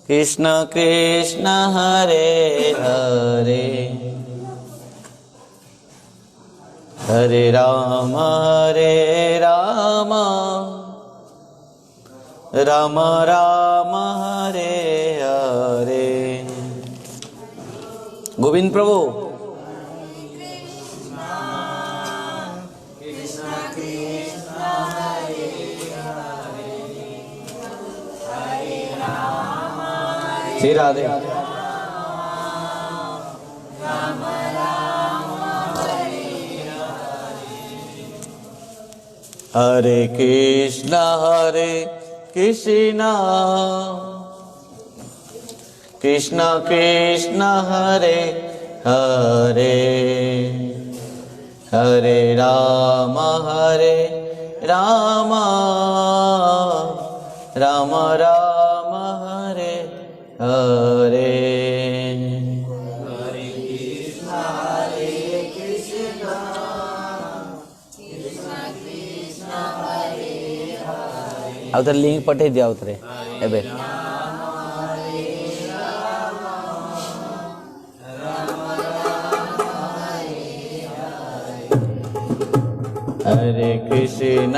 कृष्ण कृष्ण हरे हरे हरे राम राम राम हरे हरे। गोविंद प्रभु। श्री राधे। हरे Krishna Krishna Krishna Hare Hare Hare Ram Ram Ram Hare Hare. आवतर link पठे दिया आवतरे एबे। हरे कृष्ण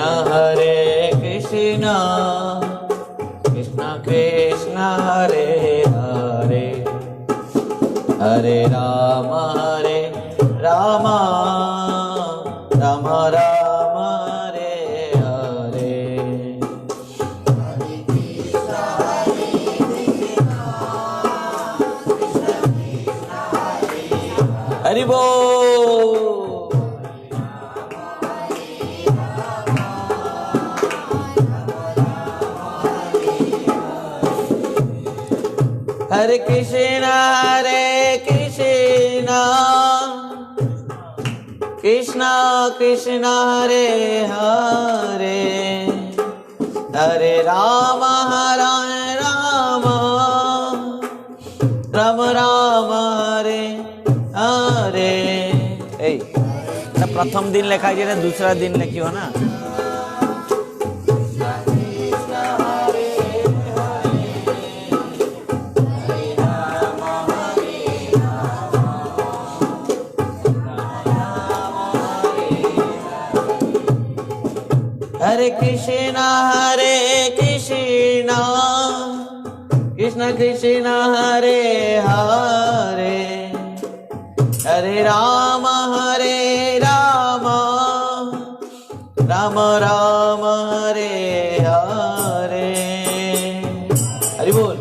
कृष्ण कृष्ण हरे हरे हरे राम राम राम हरे हरे। हरि बोल। हरे कृष्ण कृष्ण कृष्ण हरे हरे हरे राम राम राम हरे हरे। प्रथम दिन लिखा है ना दूसरा दिन लिखियो ना। हरे कृष्ण कृष्ण कृष्ण हरे हरे हरे राम राम राम हरे हरे। हरि बोल।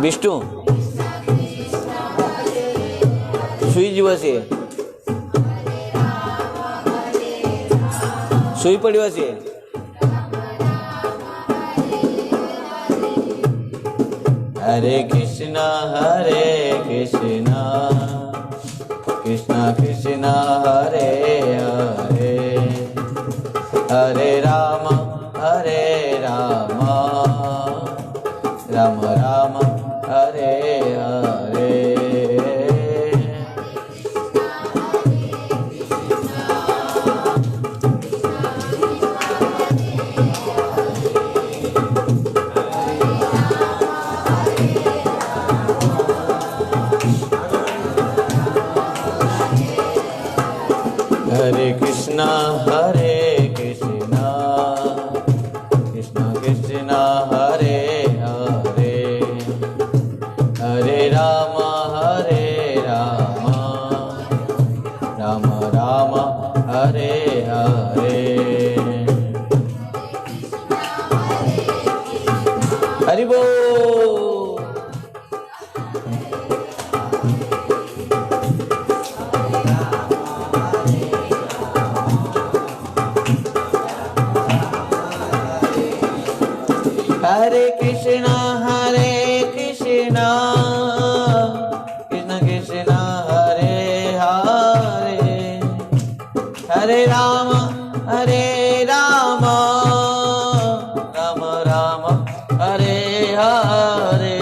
विष्णु सुई जीव से सुई पड़ियो छे। हरे कृष्ण कृष्ण कृष्ण हरे हरे हरे राम राम राम हरे हरे। हरे कृष्ण कृष्ण कृष्ण हरे हरे हरे राम राम राम हरे हरे। हरि बोल। हरे Krishna Krishna Krishna Hare Hare Hare Ram Ram Ram Hare Hare.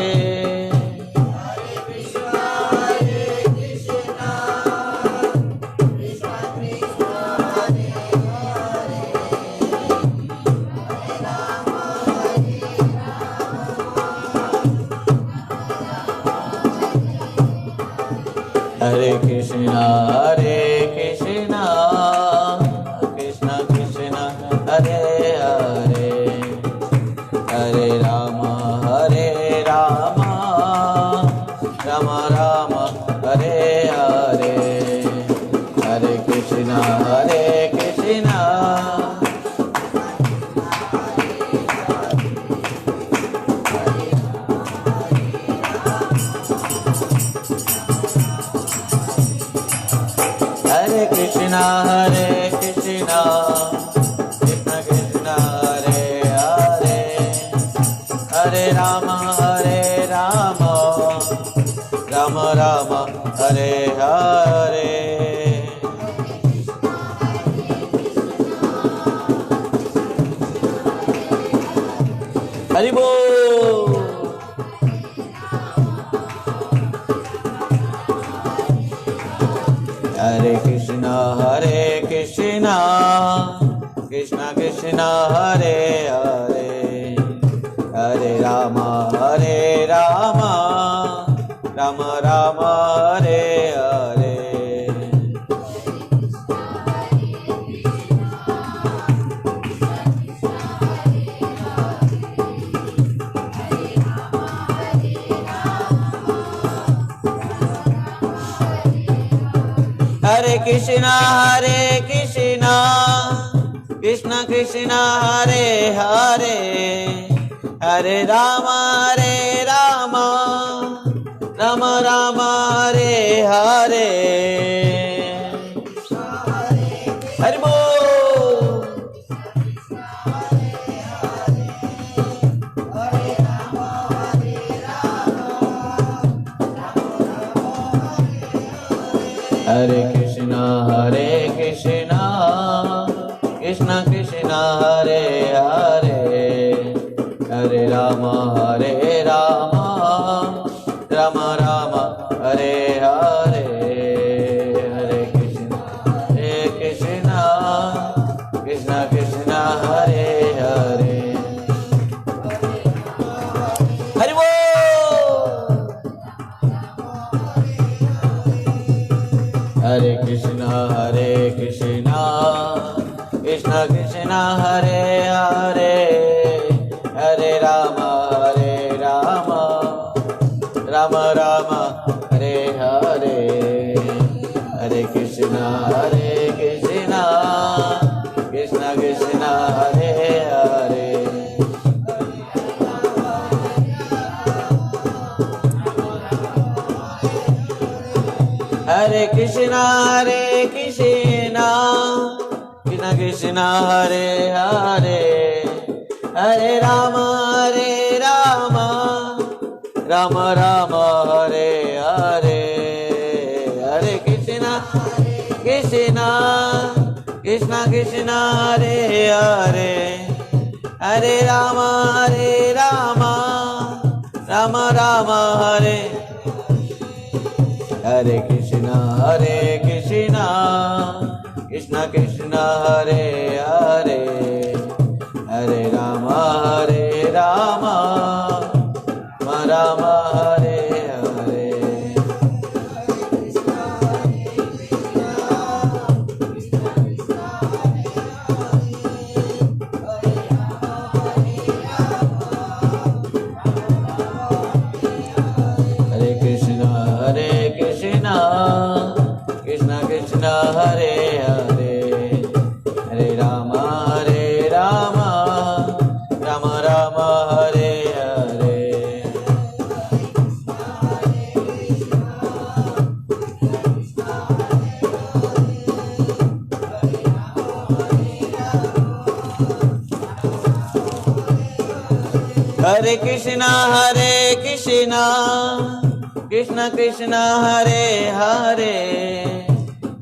Krishna Krishna Krishna Hare Hare Hare Rama Rama Rama Hare Hare Hare Krishna Hare Krishna Krishna Krishna Hare Hare Hare Rama Rama Rama Hare Hare Hari Bol Hare Krishna Krishna Krishna Hare Hare Hare Rama Rama Rama Hare Hare Hare Krishna Krishna Krishna Hare Hare Hare Rama Rama Rama Hare Hare Hari Bol Hare Krishna Krishna Krishna Hare Hare Hare Rama Rama Rama Hare Hare Hare Krishna Krishna Krishna Hare Hare Hari Bol Hare Krishna Krishna Krishna Hare Hare Hare Rama Rama Rama Hare Hare Hare Krishna Krishna Krishna Hare Hare Hare Krishna Krishna Krishna Hare Hare Hare Rama Rama Rama Hare Hare Hare Krishna Krishna Krishna Hare Hare Hare Rama Rama Rama Hare Hare Krishna Krishna Krishna Hare Hare Hare Rama Rama Rama Hare Hare Hare Krishna Krishna Krishna Hare Hare Hare Rama Rama Rama Hare Hare Hare Krishna Krishna Krishna Hare Hare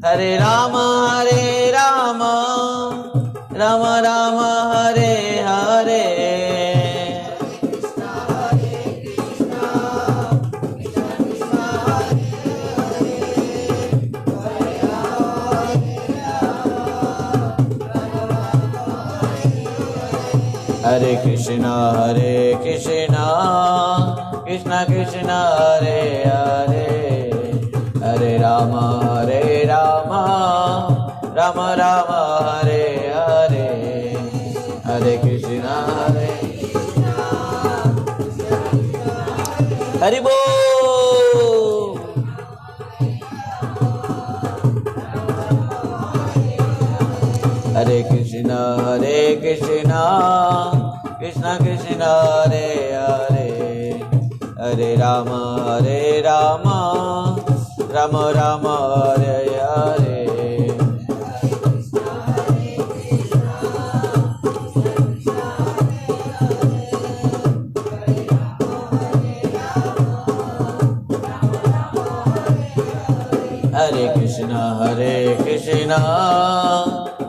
Hare Rama Rama Rama Hare Hare Hare Krishna Krishna Krishna Hare Hare हरे राम राम राम हरे हरे, हरे कृष्णा हरि बोल। हरे कृष्णा कृष्णा कृष्णा हरे हरे, हरे राम राम राम हरे हरे। हरे कृष्णा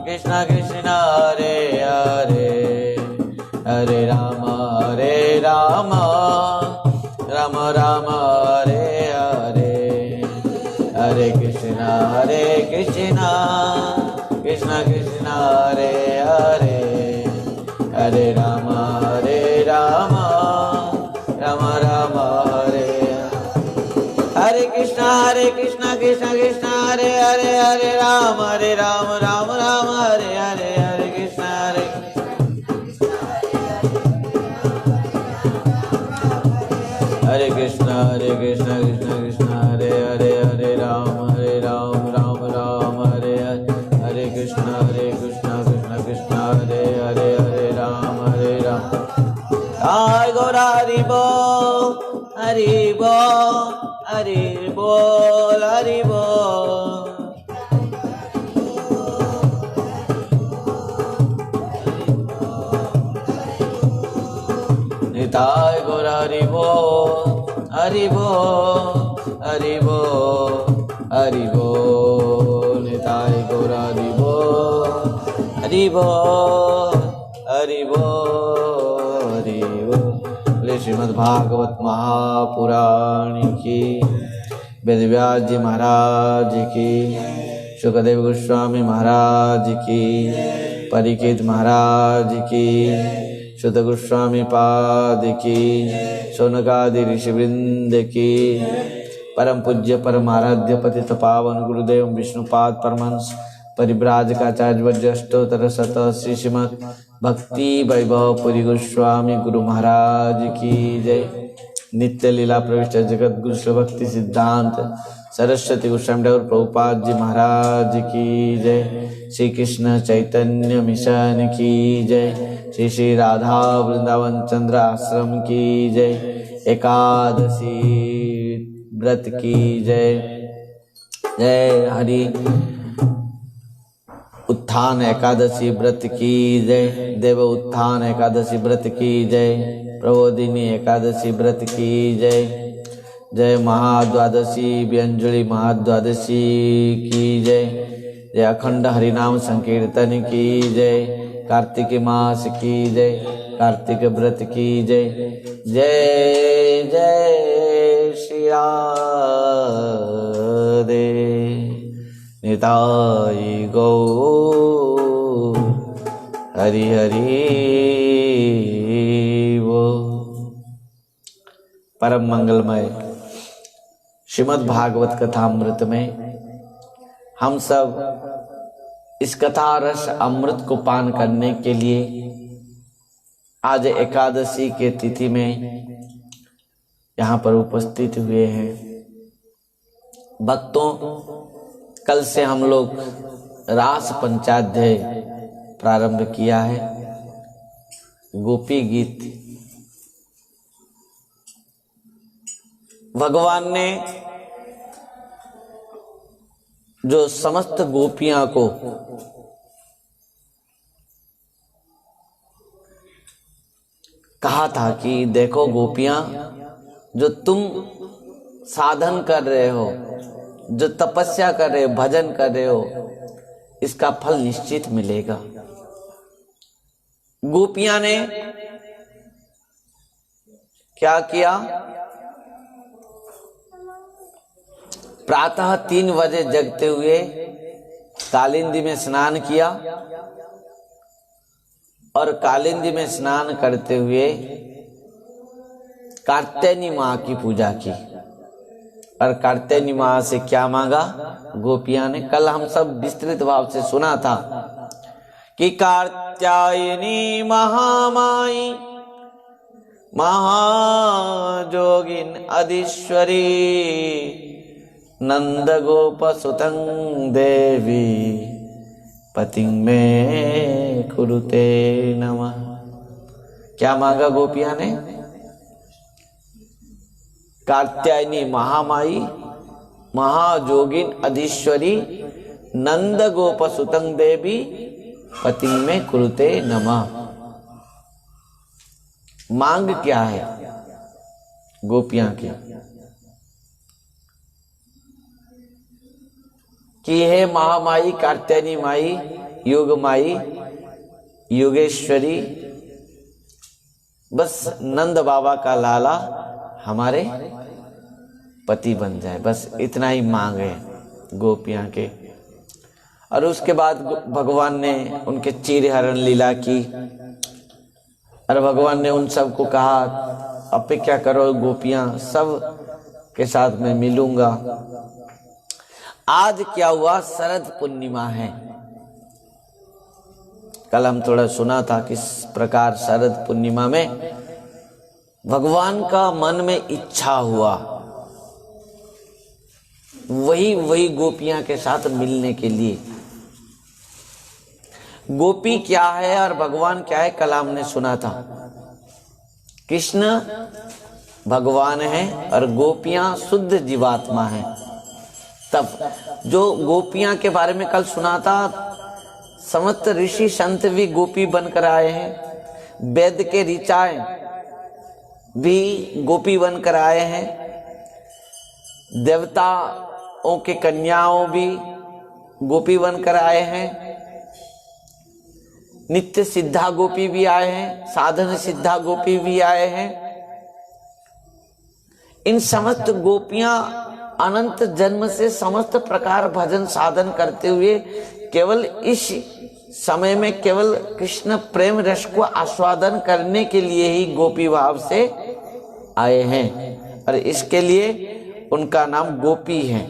कृष्णा कृष्णा हरे हरे, हरे राम राम राम हरे हरे, हरे कृष्णा कृष्णा हरे हरे, हरे राम राम राम हरे। हरे कृष्णा कृष्णा हरे हरे, हरे राम राम राम हरे हरे, हरे कृष्णा हरे कृष्णा कृष्णा हरे हरे, हरे राम राम राम हरे हरे, हरे कृष्णा कृष्णा हरे हरे, हरे राम आय गौरा हरि बोल हरि बोल हरि बोल हरि बोल। निताय गौरा हरि बोल हरि बोल हरि बोल हरि बोल, निताय गौरा हरि बोल हरि बोल हरि बोल हरि बोल। श्रीमद् भागवत महापुराण की, वेदव्यास जी महाराज की, शुकदेव गोस्वामी महाराज की, परीक्षित महाराज की, शुद्ध गोस्वामी पाद की, शौनकादि ऋषिवृंद की, परम पूज्य परम आराध्य पतित पावन गुरुदेव विष्णुपाद परमहंस परिव्राजकाचार्य वज्र अष्टोत्तर शत श्रीमद् भक्ति वैभव पुरी गोस्वामी गुरु महाराज की जय। नित्य लीला प्रविष्ट जगत गुरु भक्ति सिद्धांत सरस्वती गोस्वामी ठाकुर प्रभुपाद जी महाराज की जय। श्री कृष्ण चैतन्य मिशन की जय। श्री श्री राधा वृंदावन चंद्र आश्रम की जय। एकादशी व्रत की जय। जय हरि उत्थान एकादशी व्रत की जय। देव उत्थान एकादशी व्रत की जय। प्रबोधिनी एकादशी व्रत की जय। जय महाद्वादशी व्यंजलि महाद्वादशी की जय। जय अखंड हरिनाम संकीर्तन की जय। कार्तिक मास की जय। कार्तिक व्रत की जय। जय जय श्री राधे निताई गौर हरि हरि वो। परम मंगलमय श्रीमद् भागवत कथामृत में हम सब इस कथा रस अमृत को पान करने के लिए आज एकादशी के तिथि में यहाँ पर उपस्थित हुए हैं। भक्तों, कल से हम लोग रास पंचाध्याय प्रारंभ किया है। गोपी गीत भगवान ने जो समस्त गोपियां को कहा था कि देखो गोपियां, जो तुम साधन कर रहे हो, जो तपस्या कर रहे हो, भजन कर रहे हो, इसका फल निश्चित मिलेगा। गोपियां ने क्या किया? प्रातः 3 बजे जगते हुए कालिंदी में स्नान किया और कालिंदी में स्नान करते हुए कात्यायनी माँ की पूजा की। और कात्यायनी माँ से क्या मांगा? गोपियां ने कल हम सब विस्तृत भाव से सुना था कि कात्यायनी महामाई महाजोगिन अधीश्वरी नंद गोप सुतं देवी पतिं में कुरुते नमः। क्या मांगा गोपियां ने? कात्यायनी महामाई महाजोगिन अधीश्वरी नंद गोप सुतं देवी पतिं में कुरुते नमः। मांग क्या है गोपियां की? कि हे महामाई, कात्यायनी माई, योग माई, योगेश्वरी, बस नंद बाबा का लाला हमारे पति बन जाए, बस इतना ही मांग है गोपियां के। और उसके बाद भगवान ने उनके चीर हरण लीला की और भगवान ने उन सबको कहा अपेक्षा करो गोपियां, सब के साथ मैं मिलूंगा। आज क्या हुआ? शरद पूर्णिमा है। कल हम थोड़ा सुना था किस प्रकार शरद पूर्णिमा में भगवान का मन में इच्छा हुआ वही गोपियां के साथ मिलने के लिए। गोपी क्या है और भगवान क्या है, कल हमने सुना था। कृष्ण भगवान है और गोपियां शुद्ध जीवात्मा है। तब जो गोपियां के बारे में कल सुना था, समस्त ऋषि संत भी गोपी बनकर आए हैं, वेद के ऋचाएं भी गोपी बनकर आए हैं, देवताओं के कन्याओं भी गोपी बनकर आए हैं, नित्य सिद्धा गोपी भी आए हैं, साधन सिद्धा गोपी भी आए हैं। इन समस्त गोपियां अनंत जन्म से समस्त प्रकार भजन साधन करते हुए केवल इस समय में केवल कृष्ण प्रेम रस को आस्वादन करने के लिए ही गोपी भाव से आए हैं और इसके लिए उनका नाम गोपी है।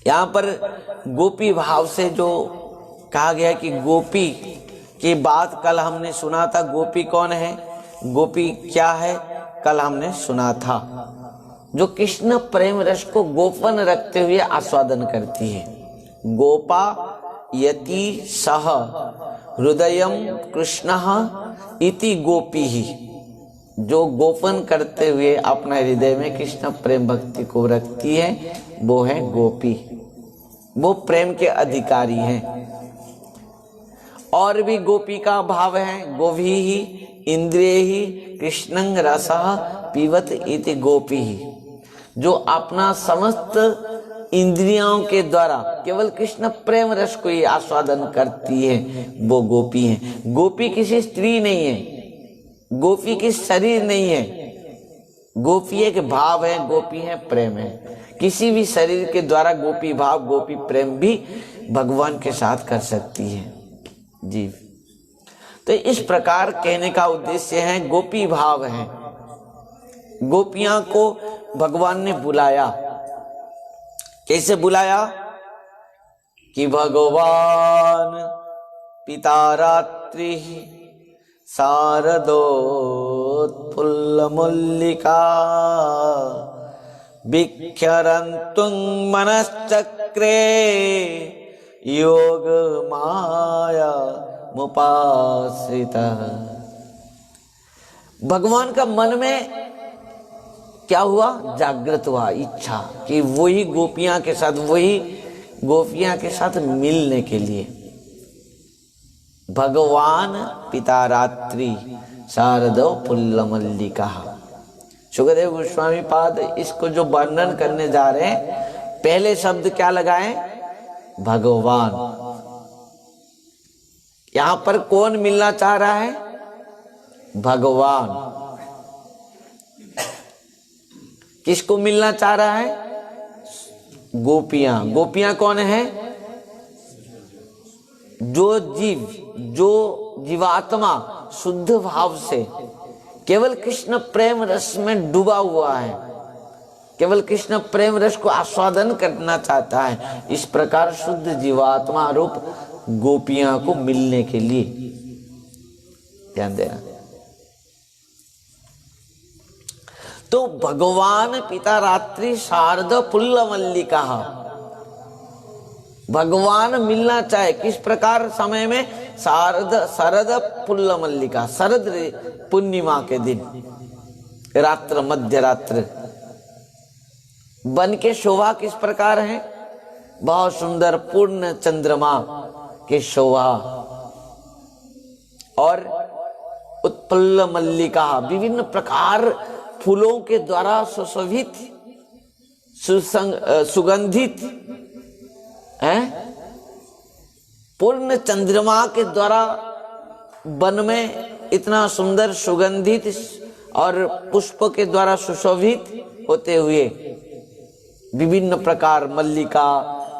यहाँ पर गोपी भाव से जो कहा गया कि गोपी की बात कल हमने सुना था। गोपी कौन है, गोपी क्या है, कल हमने सुना था। जो कृष्ण प्रेम रस को गोपन रखते हुए आस्वादन करती है। गोपा यति सह हृदयम कृष्ण इति गोपी ही, जो गोपन करते हुए अपना हृदय में कृष्ण प्रेम भक्ति को रखती है वो है गोपी, वो प्रेम के अधिकारी हैं। और भी गोपी का भाव है, गोभी ही इंद्रिय ही कृष्णं रसः पीवत इति गोपी ही, जो अपना समस्त इंद्रियों के द्वारा केवल कृष्ण प्रेम रस को ही आस्वादन करती है, वो गोपी है। गोपी किसी स्त्री नहीं है, गोपी की शरीर नहीं है, गोपी एक भाव है, गोपी है प्रेम है। किसी भी शरीर के द्वारा गोपी भाव गोपी प्रेम भी भगवान के साथ कर सकती है जी। तो इस प्रकार कहने का उद्देश्य है गोपी भाव है। गोपियां को भगवान ने बुलाया, कैसे बुलाया कि भगवान पिता रात्रि शारदोत्फुल्लमल्लिका विख्यरन्तुं मनश्चक्रे योग माया मुपाश्रिता। भगवान का मन में क्या हुआ? जागृत हुआ इच्छा कि वही गोपियां के साथ मिलने के लिए। भगवान पिता रात्रि शारदो पुल्लमल्लिका। सुखदेव गोस्वामी पाद इसको जो वर्णन करने जा रहे हैं, पहले शब्द क्या लगाएं? भगवान। यहां पर कौन मिलना चाह रहा है? भगवान। किसको मिलना चाह रहा है? गोपियां। गोपियां कौन है? जो जीवात्मा शुद्ध भाव से केवल कृष्ण प्रेम रस में डूबा हुआ है, केवल कृष्ण प्रेम रस को आस्वादन करना चाहता है। इस प्रकार शुद्ध जीवात्मा रूप गोपियां को मिलने के लिए ध्यान देना। तो भगवान पिता रात्रि शारद पुल्ल मल्लिका, भगवान मिलना चाहे किस प्रकार समय में, शरद पुल्ल मल्लिका, शरद पूर्णिमा के दिन रात्र मध्य रात्र बन के शोभा किस प्रकार है, बहुत सुंदर पूर्ण चंद्रमा के शोभा, और उत्पल्ल मल्लिका विभिन्न प्रकार फूलों के द्वारा सुशोभित सुगंधित है, पूर्ण चंद्रमा के द्वारा वन में इतना सुंदर सुगंधित और पुष्प के द्वारा सुशोभित होते हुए विभिन्न प्रकार मल्लिका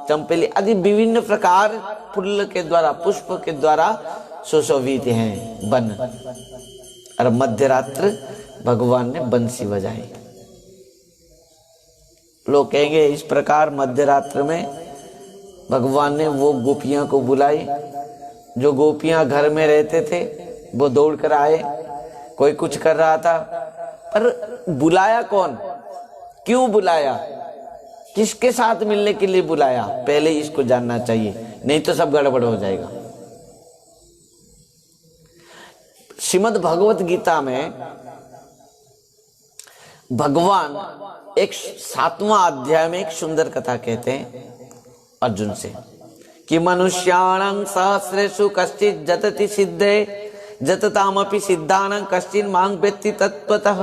चंपेली आदि विभिन्न प्रकार फूल के द्वारा पुष्प के द्वारा सुशोभित हैं वन। और मध्यरात्र भगवान ने बंसी बजाई। लोग कहेंगे इस प्रकार मध्यरात्र में भगवान ने वो गोपियां को बुलाई, जो गोपियां घर में रहते थे वो दौड़ कर आए, कोई कुछ कर रहा था, पर बुलाया कौन, क्यों बुलाया, किसके साथ मिलने के लिए बुलाया, पहले इसको जानना चाहिए, नहीं तो सब गड़बड़ हो जाएगा। श्रीमद् भगवत गीता में भगवान एक 7वां अध्याय में एक सुंदर कथा कहते हैं अर्जुन से कि मनुष्याणां सहस्रेषु कश्चित् जतति सिद्धे जततामपि सिद्धानां कश्चिन् मां वेत्ति तत्त्वतः।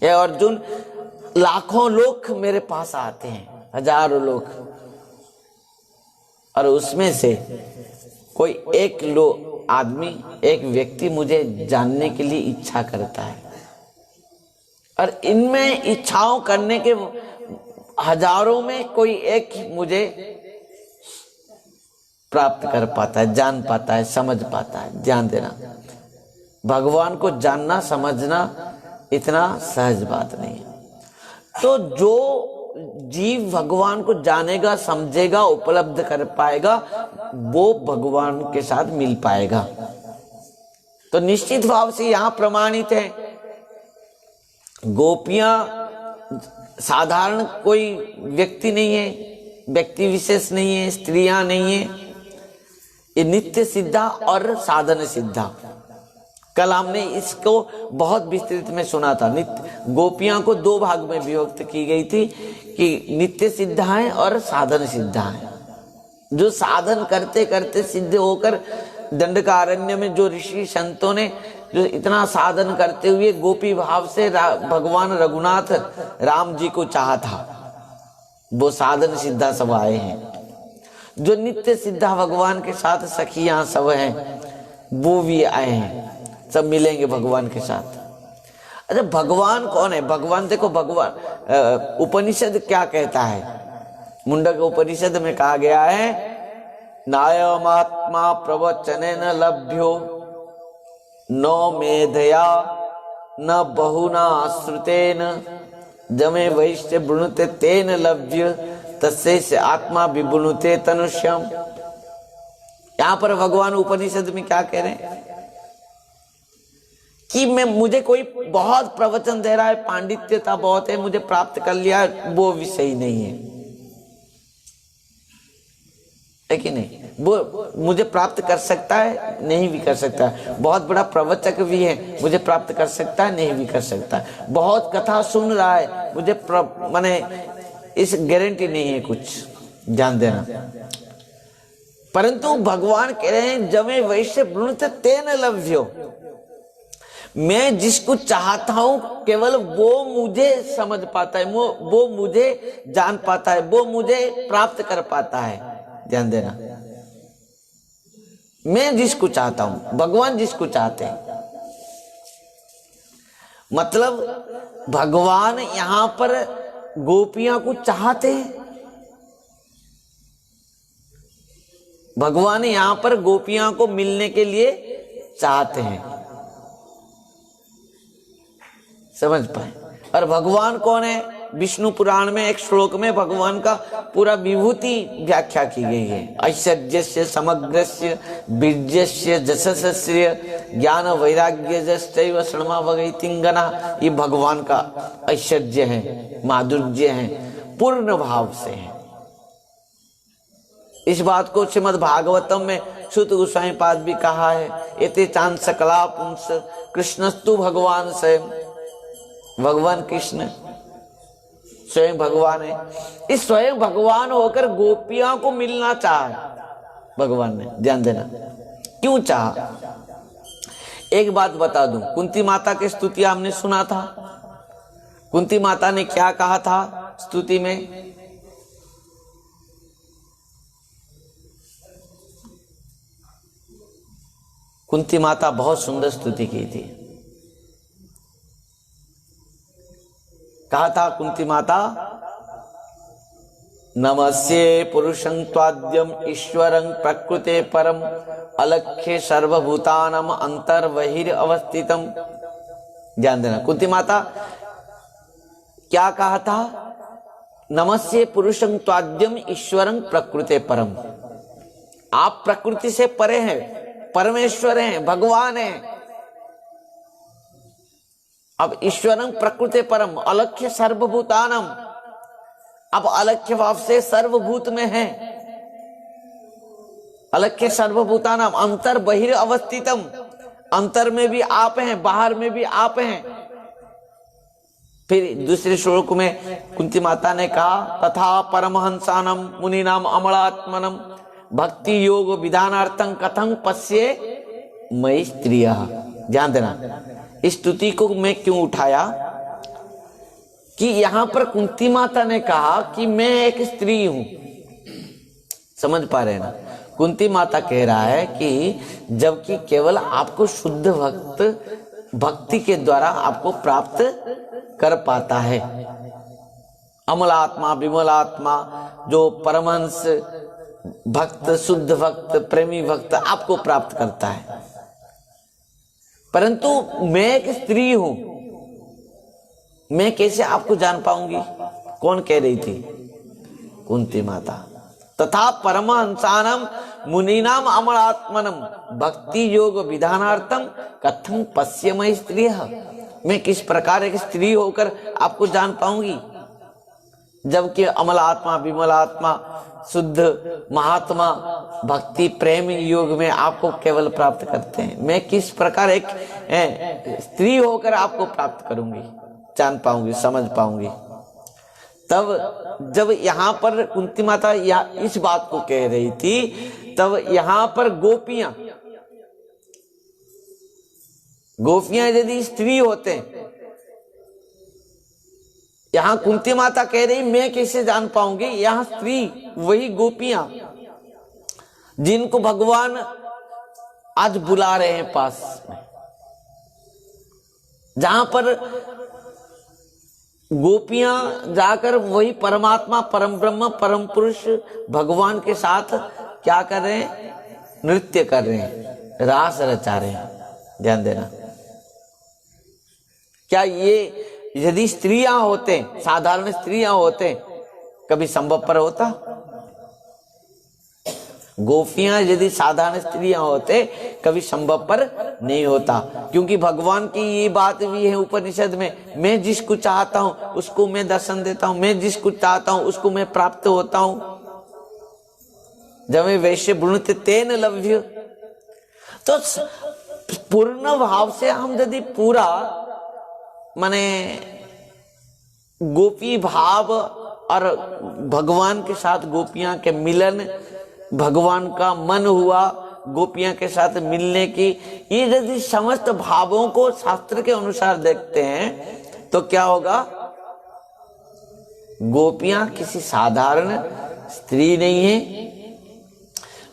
ये अर्जुन, लाखों लोग मेरे पास आते हैं, हजारों लोग, और उसमें से कोई एक आदमी, एक व्यक्ति मुझे जानने के लिए इच्छा करता है, और इनमें इच्छाओं करने के हजारों में कोई एक मुझे प्राप्त कर पाता है, जान पाता है, समझ पाता है। ध्यान देना, भगवान को जानना समझना इतना सहज बात नहीं है। तो जो जीव भगवान को जानेगा, समझेगा, उपलब्ध कर पाएगा, वो भगवान के साथ मिल पाएगा। तो निश्चित भाव से यहां प्रमाणित है, गोपियां साधारण कोई व्यक्ति नहीं है, व्यक्ति विशेष नहीं है, स्त्रियां नहीं है, ये नित्य सिद्धा और साधन सिद्धा। कल हमने इसको बहुत विस्तृत में सुना था। नित्य गोपियां को 2 भाग में विभक्त की गई थी कि नित्य सिद्धाएं और साधन सिद्धाएं। जो साधन करते करते सिद्ध होकर दंडकारण्य में जो ऋषि संतों ने जो इतना साधन करते हुए गोपी भाव से भगवान रघुनाथ राम जी को चाहा था, वो साधन सिद्धा सब आए हैं। जो नित्य सिद्धा भगवान के साथ सखियां सब हैं, वो भी आए हैं, सब मिलेंगे भगवान के साथ। अच्छा, भगवान कौन है? भगवान देखो, भगवान उपनिषद क्या कहता है? मुंडक उपनिषद में कहा गया है, नायमात्मा प्रवचने न लभ्यो नो मेधया न बहुना श्रुतेन जमे वैश्य वृणुते तेन लभ्य तस्से आत्मा विवृणुते तनुष्यम। यहां पर भगवान उपनिषद में क्या कह रहे हैं कि मुझे कोई बहुत प्रवचन दे रहा है, पांडित्यता बहुत है, मुझे प्राप्त कर लिया, वो विषय नहीं है कि नहीं? वो मुझे प्राप्त कर सकता है, नहीं भी कर सकता है। बहुत बड़ा प्रवचक भी है, मुझे प्राप्त कर सकता है, नहीं भी कर सकता है। बहुत कथा सुन रहा है, मुझे माने इस गारंटी नहीं है कुछ, ध्यान देना। परंतु भगवान कह रहे हैं, जमे वैश्य वृणुते तेन लभ्यो, मैं जिसको चाहता हूं केवल वो मुझे समझ पाता है, वो मुझे जान पाता है, वो मुझे प्राप्त कर पाता है। ध्यान देना, मैं जिसको चाहता हूं, भगवान जिसको चाहते हैं। मतलब भगवान यहां पर गोपियां को चाहते हैं, भगवान यहां पर गोपियां को मिलने के लिए चाहते हैं, समझ पाए। और भगवान कौन है? विष्णु पुराण में एक श्लोक में भगवान का पूरा विभूति व्याख्या की गई है। ऐश्वर्यस्य समग्रस्य बीर्यस्य जशस्य ज्ञान वैराग्य जस्तैव शर्मावगैतिंगना, ये भगवान का ऐश्वर्य है, माधुर्य है, पूर्ण भाव से है। इस बात को श्रीमद् भागवतम में सूत गोस्वामी पाद भी कहा है, एते चांद सकला पुंस कृष्णस्तु भगवान स्वयं, भगवान कृष्ण स्वयं भगवान है। इस स्वयं भगवान होकर गोपियों को मिलना चाहा भगवान ने, ध्यान देना क्यों चाहा। एक बात बता दूं, कुंती माता की स्तुति हमने सुना था। कुंती माता ने क्या कहा था स्तुति में? कुंती माता बहुत सुंदर स्तुति की थी। कहा था कुंती माता, नमस्ये पुरुषं त्वाद्यम ईश्वरं प्रकृते परम अलक्ष्य सर्वभूतानाम अंतर्बहिर अवस्थितम। ध्यान देना, कुंती माता क्या कहा था? नमस्ये पुरुषं त्वाद्यम ईश्वरं प्रकृते परम। आप प्रकृति से परे हैं, परमेश्वर हैं, भगवान हैं। अब ईश्वरं प्रकृते परम अलक्ष्य सर्वभूतानम, अब अलक्ष्य भाव से सर्वभूत में है। अलक्ष्य सर्वभूतानम अंतर बहिर अवस्थितम, अंतर में भी आप हैं, बाहर में भी आप हैं। फिर दूसरे श्लोक में कुंती माता ने कहा, तथा परमहंसानम मुनिनाम अमलात्मनम भक्ति योग विधानार्थं कथं पश्ये मयि स्त्रियः। ध्यान देना, इस स्तुति को मैं क्यों उठाया कि यहां पर कुंती माता ने कहा कि मैं एक स्त्री हूं। समझ पा रहे हैं ना? कुंती माता कह रहा है कि जबकि केवल आपको शुद्ध भक्त भक्ति के द्वारा आपको प्राप्त कर पाता है। अमलात्मा विमलात्मा जो परमहंस भक्त, शुद्ध भक्त, प्रेमी भक्त आपको प्राप्त करता है, परंतु मैं एक स्त्री हूं, मैं कैसे आपको जान पाऊंगी? कौन कह रही थी? कुंती माता। तथा परमहंसानम मुनीनाम अमलात्मनम भक्ति योग विधानार्थम कथं पश्यमयि स्त्रियः। मैं किस प्रकार एक स्त्री होकर आपको जान पाऊंगी, जबकि अमलात्मा विमलात्मा शुद्ध महात्मा भक्ति प्रेम योग में आपको केवल प्राप्त करते हैं। मैं किस प्रकार एक स्त्री होकर आपको प्राप्त करूंगी, जान पाऊंगी, समझ पाऊंगी? तब जब यहां पर कुंती माता इस बात को कह रही थी, तब यहां पर गोपियां यदि स्त्री होते, यहां कुंती माता कह रही मैं कैसे जान पाऊंगी? यहां स्त्री वही गोपियां जिनको भगवान आज बुला रहे हैं पास में, जहां पर गोपियां जाकर वही परमात्मा परम ब्रह्म परम पुरुष भगवान के साथ क्या कर रहे हैं? नृत्य कर रहे हैं, रास रचा रहे हैं। ध्यान देना, क्या ये यदि स्त्रियां होते, साधारण स्त्रियां होते, कभी संभव पर होता? गोपियां यदि साधारण स्त्रियां होते कभी संभव पर नहीं होता, क्योंकि भगवान की ये बात भी है उपनिषद में, मैं जिसको चाहता हूं उसको मैं दर्शन देता हूं, मैं जिसको चाहता हूं उसको मैं प्राप्त होता हूं। जब वैश्य भ्रूणते तेन लभ्य। तो पूर्ण भाव से हम यदि पूरा माने गोपी भाव और भगवान के साथ गोपियां के मिलन, भगवान का मन हुआ गोपियां के साथ मिलने की, ये यदि समस्त भावों को शास्त्र के अनुसार देखते हैं तो क्या होगा? गोपियां किसी साधारण स्त्री नहीं है,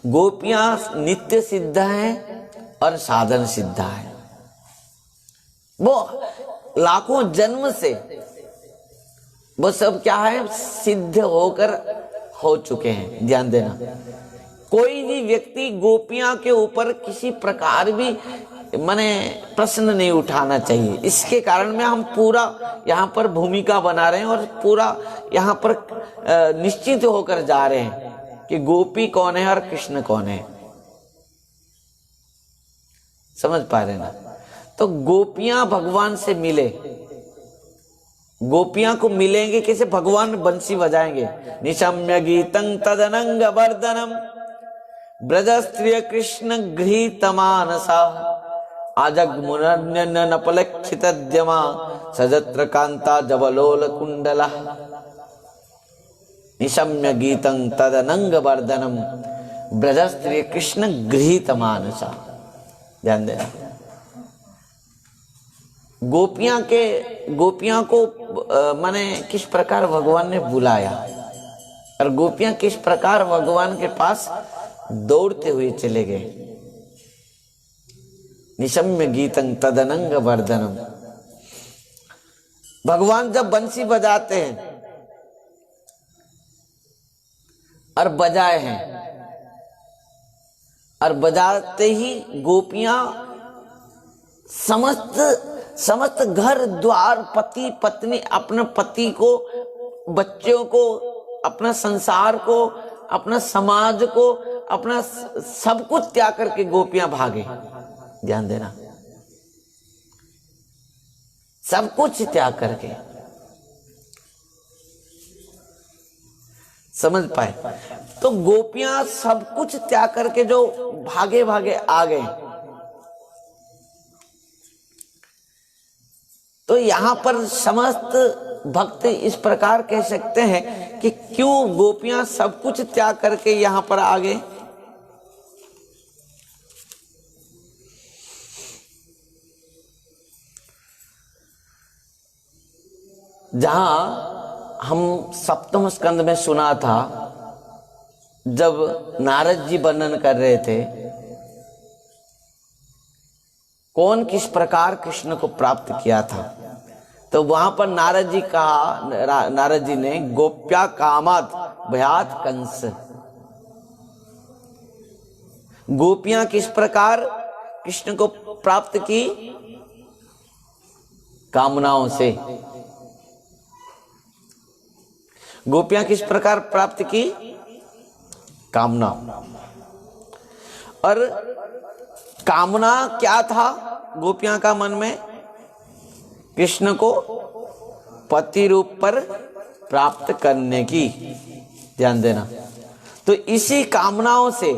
गोपियां नित्य सिद्ध हैं और साधन सिद्ध है। वो लाखों जन्म से वो सब क्या है? सिद्ध होकर हो चुके हैं। ध्यान देना, कोई भी व्यक्ति गोपियां के ऊपर किसी प्रकार भी माने प्रश्न नहीं उठाना चाहिए। इसके कारण में हम पूरा यहाँ पर भूमिका बना रहे हैं और पूरा यहाँ पर निश्चित होकर जा रहे हैं कि गोपी कौन है और कृष्ण कौन है। समझ पा रहे ना? तो गोपियां भगवान से मिले, गोपियां को मिलेंगे कैसे? भगवान बंसी बजाएंगे। निशम्य गीतं तदनंग वर्धनम ब्रज स्त्रिय कृष्ण गृहीत मानसा आजग्मुनन्य नपलक्षितद्यमा सजत्र कांता जवलोल कुंडला। निशम्य गीतं तदनंग वर्धनम ब्रज स्त्रिय कृष्ण गृहीत मानसा। ध्यान देना, गोपियां को माने किस प्रकार भगवान ने बुलाया और गोपियां किस प्रकार भगवान के पास दौड़ते हुए चले गए। निशम्य गीतं तदनंग वर्धनम। भगवान जब बंसी बजाते हैं और बजाए हैं और बजाते ही गोपियां समस्त घर द्वार, पति पत्नी, अपने पति को, बच्चों को, अपना संसार को, अपना समाज को, अपना सब कुछ त्याग करके गोपियां भागे। ध्यान देना, सब कुछ त्याग करके। समझ पाए? तो गोपियां सब कुछ त्याग करके जो भागे भागे आ गए। तो यहां पर समस्त भक्त इस प्रकार कह सकते हैं कि क्यों गोपियां सब कुछ त्याग करके यहां पर आ गए। जहां हम सप्तम स्कंद में सुना था, जब नारद जी वर्णन कर रहे थे कौन किस प्रकार कृष्ण को प्राप्त किया था, तो वहां पर नारद जी ने गोप्या कामात भयात कंस, गोपियां किस प्रकार कृष्ण को प्राप्त की? कामनाओं से। गोपियां किस प्रकार प्राप्त की? कामना। और कामना क्या था गोपियां का मन में? कृष्ण को पति रूप पर प्राप्त करने की। ध्यान देना, तो इसी कामनाओं से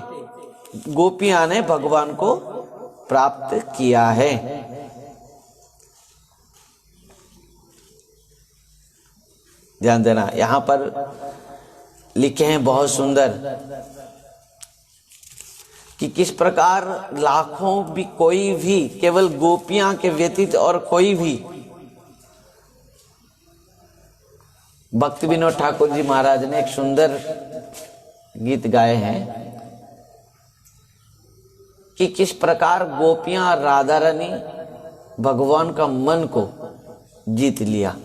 गोपियां ने भगवान को प्राप्त किया है। ध्यान देना, यहां पर लिखे हैं बहुत सुंदर कि किस प्रकार लाखों भी, कोई भी, केवल गोपियां के व्यतीत और कोई भी, भक्ति विनोद ठाकुर जी महाराज ने एक सुंदर गीत गाए हैं कि किस प्रकार गोपियां राधा रानी भगवान का मन को जीत लिया।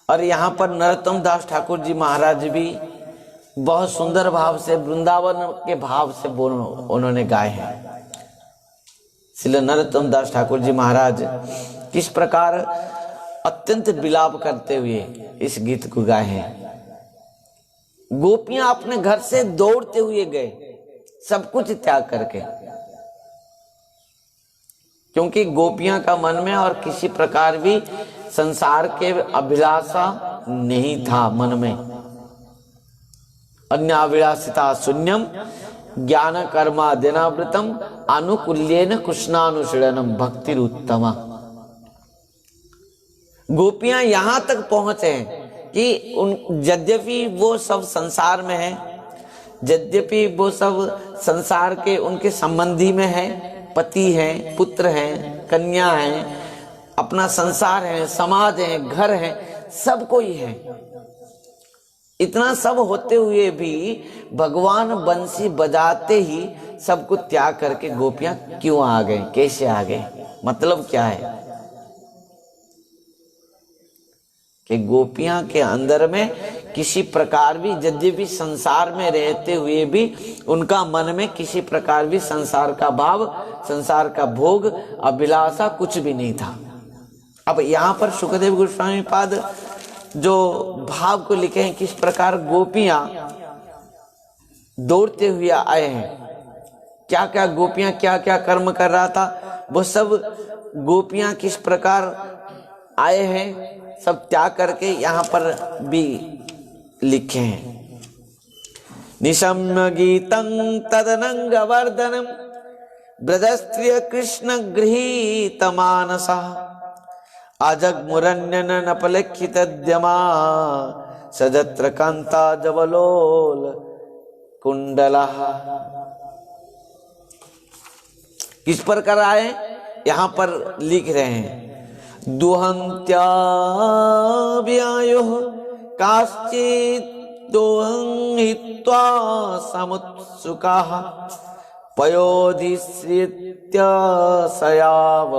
और यहाँ पर नरोत्तम दास ठाकुर जी महाराज भी बहुत सुंदर भाव से, वृंदावन के भाव से उन्होंने गाए हैं। श्री नरोत्तम दास ठाकुर जी महाराज किस प्रकार अत्यंत विलाप करते हुए इस गीत को गाए हैं। गोपियां अपने घर से दौड़ते हुए गए, सब कुछ त्याग करके, क्योंकि गोपियां का मन में और किसी प्रकार भी संसार के अभिलाषा नहीं था मन में। अन्य अभिलाषिता शून्यम ज्ञान कर्मा दिनावृतम अनुकूल्येन कृष्णानुशीलनम भक्ति उत्तमा। गोपियां यहां तक पहुंचे कि यद्यपि वो सब संसार में है, यद्यपि वो सब संसार के उनके संबंधी में है, पति हैं, पुत्र हैं, कन्या हैं, अपना संसार है, समाज है, घर है, सब कोई है। इतना सब होते हुए भी भगवान बंसी बजाते ही सब कुछ त्याग करके गोपियां क्यों आ गए, कैसे आ गए, मतलब क्या है? कि गोपियां के अंदर में किसी प्रकार भी, यद्यपि संसार में रहते हुए भी उनका मन में किसी प्रकार भी संसार का भाव, संसार का भोग, अभिलाषा कुछ भी नहीं था। अब यहाँ पर सुखदेव गोस्वामी पाद जो भाव को लिखे हैं, किस प्रकार गोपियां दौड़ते हुए आए हैं, क्या क्या गोपियां क्या क्या कर्म कर रहा था, वो सब गोपियां किस प्रकार आए हैं, सब त्याग करके यहाँ पर भी लिखे हैं। निशम्य गीतं तदनंग वर्धनम ब्रजस्त्रिय कृष्ण गृहीत मानसा अजग्मुरन्यन नपलिखितद्यमा सजत्र कांता जवलोल कुंडला। किस प्रकार आए यहाँ पर लिख रहे हैं, दुहंत्या व्यायुः काश्चित् दोहं हित्वा समुत्सुकाः पयोधिश्रित्य सयाव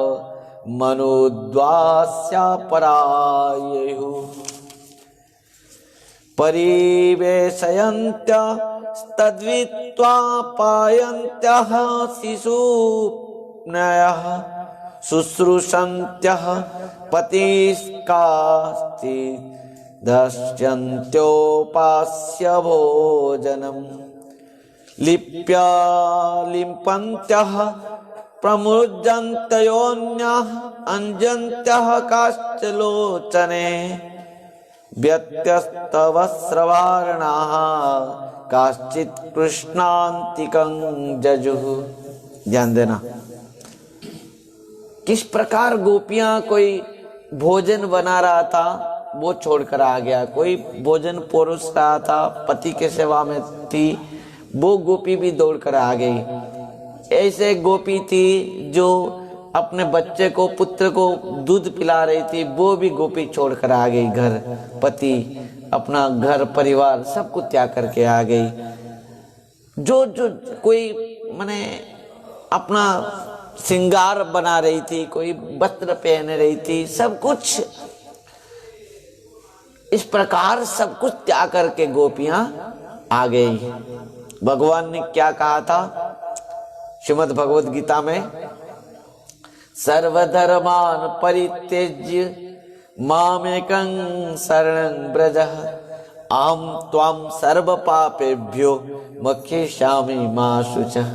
मनोद्वास्या परायुः परिवेशयन्त्य तद्वित्वा पायन्त्यः शिशुप्नयः शुश्रूषन्त्यः पतिस्कास्ति दश्यन्त्योपास्य भोजनम् लिप्या लिम्पन्त्यः प्रमुज्यन्तयोन्यः अंजन्त्यः काश्चलोचने व्यत्यस्तवस्त्रवार्णाः काश्चित् कृष्णान्तिकं जजुः। ध्यान देना, किस प्रकार गोपियां कोई भोजन बना रहा था वो छोड़कर आ गया, कोई भोजन परोस रहा था पति के सेवा में थी, वो गोपी भी दौड़कर आ गई। ऐसे गोपी थी जो अपने बच्चे को, पुत्र को दूध पिला रही थी, वो भी गोपी छोड़कर आ गई, घर पति अपना घर परिवार सब कुछ त्याग करके आ गई। जो जो कोई माने अपना श्रृंगार बना रही थी, कोई वस्त्र पहन रही थी, सब कुछ इस प्रकार सब कुछ त्याग करके गोपियां आ गई। भगवान ने क्या कहा था श्रीमद् भगवद गीता में, सर्वधर्मान परित्यज्य मामेकं शरणं व्रजः अहं त्वां सर्व पापेभ्यो मोक्षयिष्यामि मा शुचः।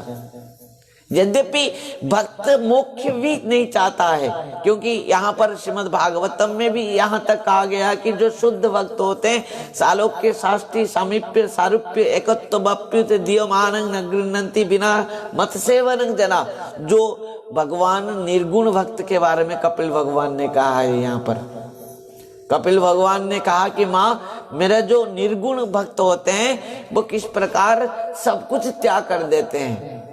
यद्यपि भक्त मोक्ष भी नहीं चाहता है, क्योंकि यहाँ पर श्रीमद् भागवतम में भी यहाँ तक कहा गया कि जो शुद्ध भक्त होते हैं, सालोक्य साष्टी सामीप्य सारूप्य एकत्वप्युत दीयमानं न गृह्णन्ति बिना मत सेवनं जना। जो भगवान निर्गुण भक्त के बारे में कपिल भगवान ने कहा है, यहाँ पर कपिल भगवान ने कहा कि माँ, मेरा जो निर्गुण भक्त होते हैं वो किस प्रकार सब कुछ त्याग कर देते हैं,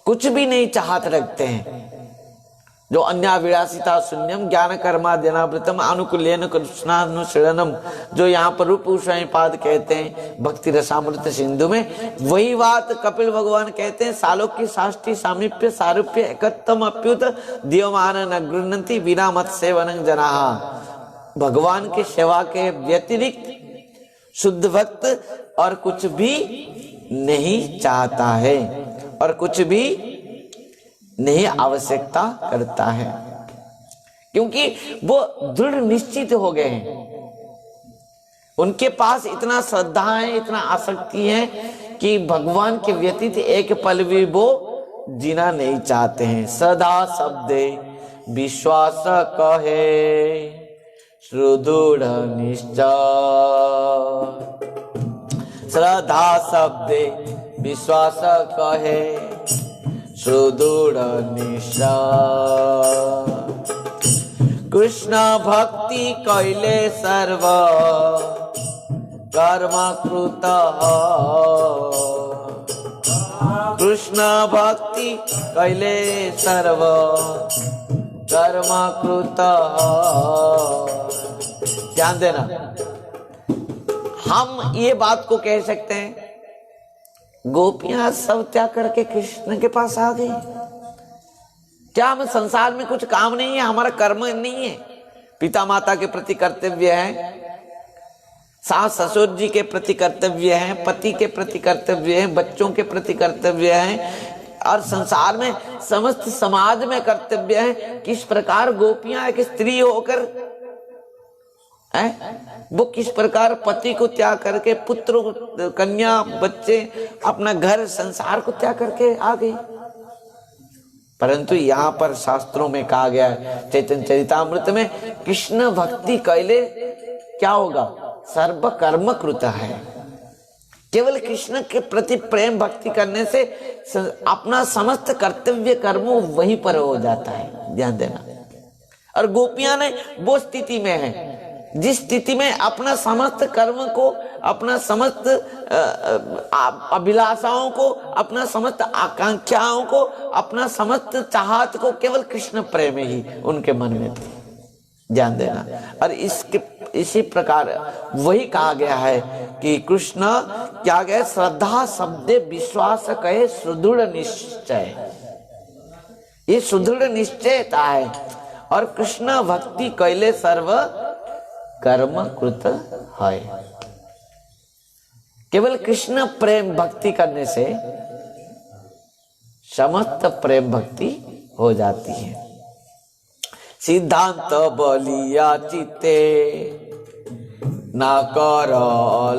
कुछ भी नहीं चाहत रखते हैं। जो अन्याभिलाषिता शून्यम ज्ञान कर्माद्यनावृतम आनुकूल्येन कृष्णानुशीलनम, जो यहाँ पर रूप गोस्वामी पाद कहते हैं भक्ति रसामृत सिंधु में, वही बात कपिल भगवान कहते हैं, सालोक्य साष्टी सामीप्य सारूप्य एकत्वम अप्युत दीयमान न गृह्णन्ति बिना मत सेवनं जनाः। भगवान की सेवा के व्यतिरिक्त शुद्ध भक्त और कुछ भी नहीं चाहता है और कुछ भी नहीं आवश्यकता करता है, क्योंकि वो दृढ़ निश्चित हो गए हैं। उनके पास इतना श्रद्धा है, इतना आसक्ति है कि भगवान के व्यतीत एक पल भी वो जीना नहीं चाहते हैं। श्रद्धा शब्दे विश्वास कहे सुदृढ़ निश्चय, श्रद्धा शब्दे विश्वास कहे सुदृढ़ निश्चय। कृष्ण भक्ति कैले सर्व कर्म कृत, कृष्ण भक्ति कैले सर्व कर्म कृत। ध्यान देना, हम ये बात को कह सकते हैं, गोपियां सब त्याग करके कृष्ण के पास आ गई। क्या हमें संसार में कुछ काम नहीं है, हमारा कर्म नहीं है, पिता माता के प्रति कर्तव्य है, सास ससुर जी के प्रति कर्तव्य है, पति के प्रति कर्तव्य है, बच्चों के प्रति कर्तव्य है, और संसार में समस्त समाज में कर्तव्य है। किस प्रकार गोपियां एक स्त्री होकर वो किस प्रकार पति को त्याग करके, पुत्र कन्या बच्चे अपना घर संसार को त्याग करके आ गई। परंतु यहाँ पर शास्त्रों में कहा गया है, चैतन्य चरितामृत में, कृष्ण भक्ति कैले क्या होगा, सर्व कर्म कृत है। केवल कृष्ण के प्रति प्रेम भक्ति करने से अपना समस्त कर्तव्य कर्म वहीं पर हो जाता है, ध्यान देना। और गोपियां ने वो स्थिति में है जिस स्थिति में अपना समस्त कर्म को, अपना समस्त अभिलाषाओं को, अपना समस्त आकांक्षाओं को, अपना समस्त चाहत को केवल कृष्ण प्रेम ही उनके मन में थी, ध्यान देना। और इसी प्रकार वही कहा गया है कि कृष्ण क्या गया, श्रद्धा शब्दे विश्वास कहे सुदृढ़ निश्चय, ये सुदृढ़ निश्चयता है। और कृष्ण भक्ति कैले सर्व कर्म कृत है। केवल कृष्ण प्रेम भक्ति करने से समस्त प्रेम भक्ति हो जाती है। सिद्धांत बलिया चिते ना कर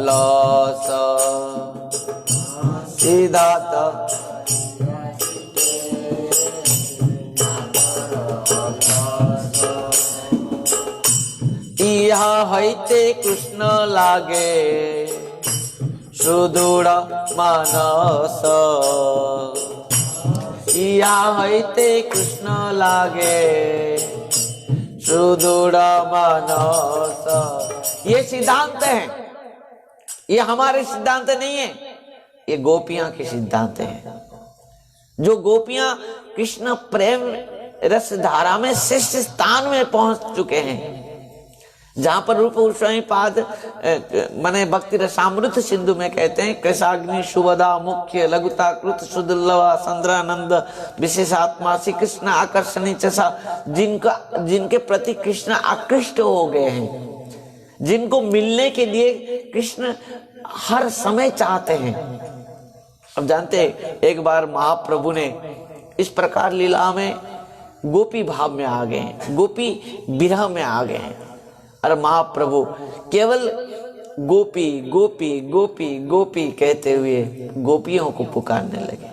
लस, सिद्धांत यहाँ हैते कृष्ण लागे सुदृढ़ मानस, यहाँ हैते कृष्ण लागे सुदृढ़ मानस। ये सिद्धांत है, ये हमारे सिद्धांत नहीं है, ये गोपियां के सिद्धांत है। जो गोपियां कृष्ण प्रेम रस धारा में श्रेष्ठ स्थान में पहुंच चुके हैं, जहां पर रूप गोस्वामी पाद माने भक्ति रसामृत सिंधु में कहते हैं, कृष्णाग्नि सुवदा मुख्य लघुता कृत सुदुर्लभा संद्रानंद विशेषात्मा श्री कृष्ण आकर्षणी चसा, जिनके प्रति कृष्ण आकृष्ट हो गए हैं, जिनको मिलने के लिए कृष्ण हर समय चाहते हैं। अब जानते हैं, एक बार महाप्रभु ने इस प्रकार लीला में गोपी भाव में आ गए हैं, गोपी विरह में आ गए हैं। और महाप्रभु केवल गोपी गोपी गोपी गोपी कहते हुए गोपियों को पुकारने लगे।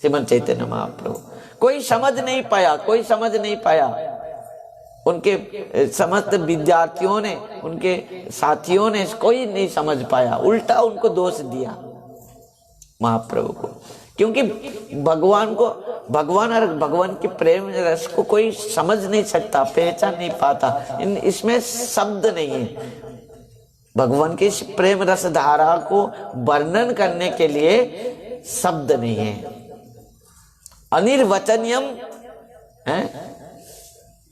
श्रीमद् चैतन्य महाप्रभु कोई समझ नहीं पाया, कोई समझ नहीं पाया। उनके समस्त विद्यार्थियों ने, उनके साथियों ने कोई नहीं समझ पाया, उल्टा उनको दोष दिया महाप्रभु को। क्योंकि भगवान और भगवान के प्रेम रस को कोई समझ नहीं सकता, पहचान नहीं पाता, इसमें शब्द नहीं है। भगवान की इस प्रेम रस धारा को वर्णन करने के लिए शब्द नहीं है। अनिर्वचनीयम है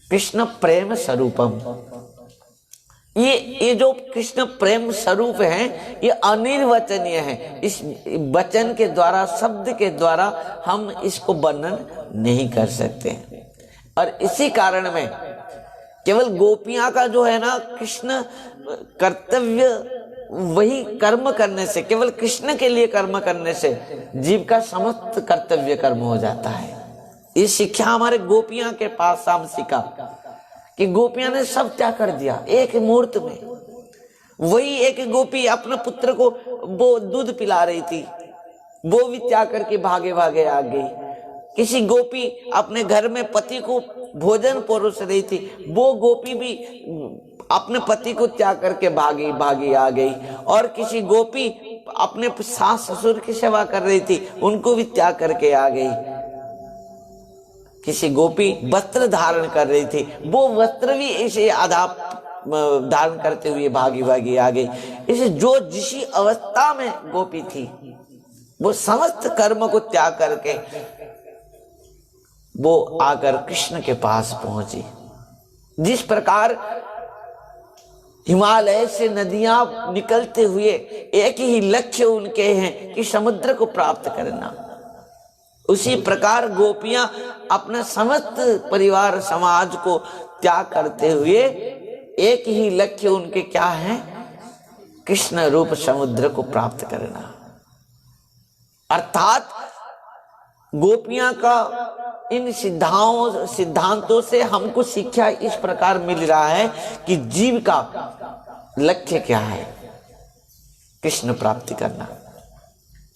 कृष्ण प्रेम स्वरूपम। ये जो कृष्ण प्रेम स्वरूप है, ये अनिर्वचनीय है। इस वचन के द्वारा, शब्द के द्वारा हम इसको वर्णन नहीं कर सकते। और इसी कारण में केवल गोपियां का जो है ना, कृष्ण कर्तव्य वही कर्म करने से, केवल कृष्ण के लिए कर्म करने से जीव का समस्त कर्तव्य कर्म हो जाता है। ये शिक्षा हमारे गोपियां के पास हम सीखा कि गोपियां ने सब त्याग कर दिया एक मुहूर्त में। वही एक गोपी अपने पुत्र को वो दूध पिला रही थी, वो भी त्याग करके भागे भागे आ गई। किसी गोपी अपने घर में पति को भोजन परोस रही थी, वो गोपी भी अपने पति को त्याग करके भागी भागी आ गई। और किसी गोपी अपने सास ससुर की सेवा कर रही थी, उनको भी त्याग करके आ गई। किसी गोपी वस्त्र धारण कर रही थी, वो वस्त्र भी इसे आधा धारण करते हुए भागी भागी आ गई। इसे जो जिस अवस्था में गोपी थी, वो समस्त कर्म को त्याग करके वो आकर कृष्ण के पास पहुंची। जिस प्रकार हिमालय से नदियां निकलते हुए एक ही लक्ष्य उनके हैं कि समुद्र को प्राप्त करना, उसी प्रकार गोपियां अपने समस्त परिवार समाज को त्याग करते हुए एक ही लक्ष्य उनके क्या है? कृष्ण रूप समुद्र को प्राप्त करना। अर्थात गोपियां का इन सिद्धांतों से हमको शिक्षा इस प्रकार मिल रहा है कि जीव का लक्ष्य क्या है? कृष्ण प्राप्ति करना।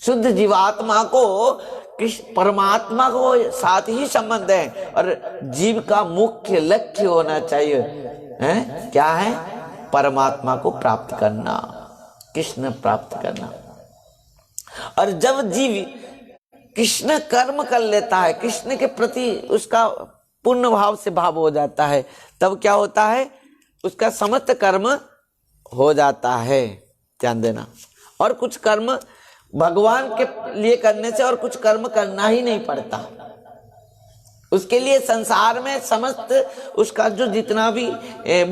शुद्ध जीवात्मा को कृष्ण परमात्मा को साथ ही संबंध है और जीव का मुख्य लक्ष्य होना चाहिए है क्या है? परमात्मा को प्राप्त करना, कृष्ण प्राप्त करना। और जब जीव कृष्ण कर्म कर लेता है, कृष्ण के प्रति उसका पूर्ण भाव से भाव हो जाता है, तब क्या होता है? उसका समस्त कर्म हो जाता है। ध्यान देना। और कुछ कर्म भगवान के लिए करने से और कुछ कर्म करना ही नहीं पड़ता। उसके लिए संसार में समस्त उसका जो जितना भी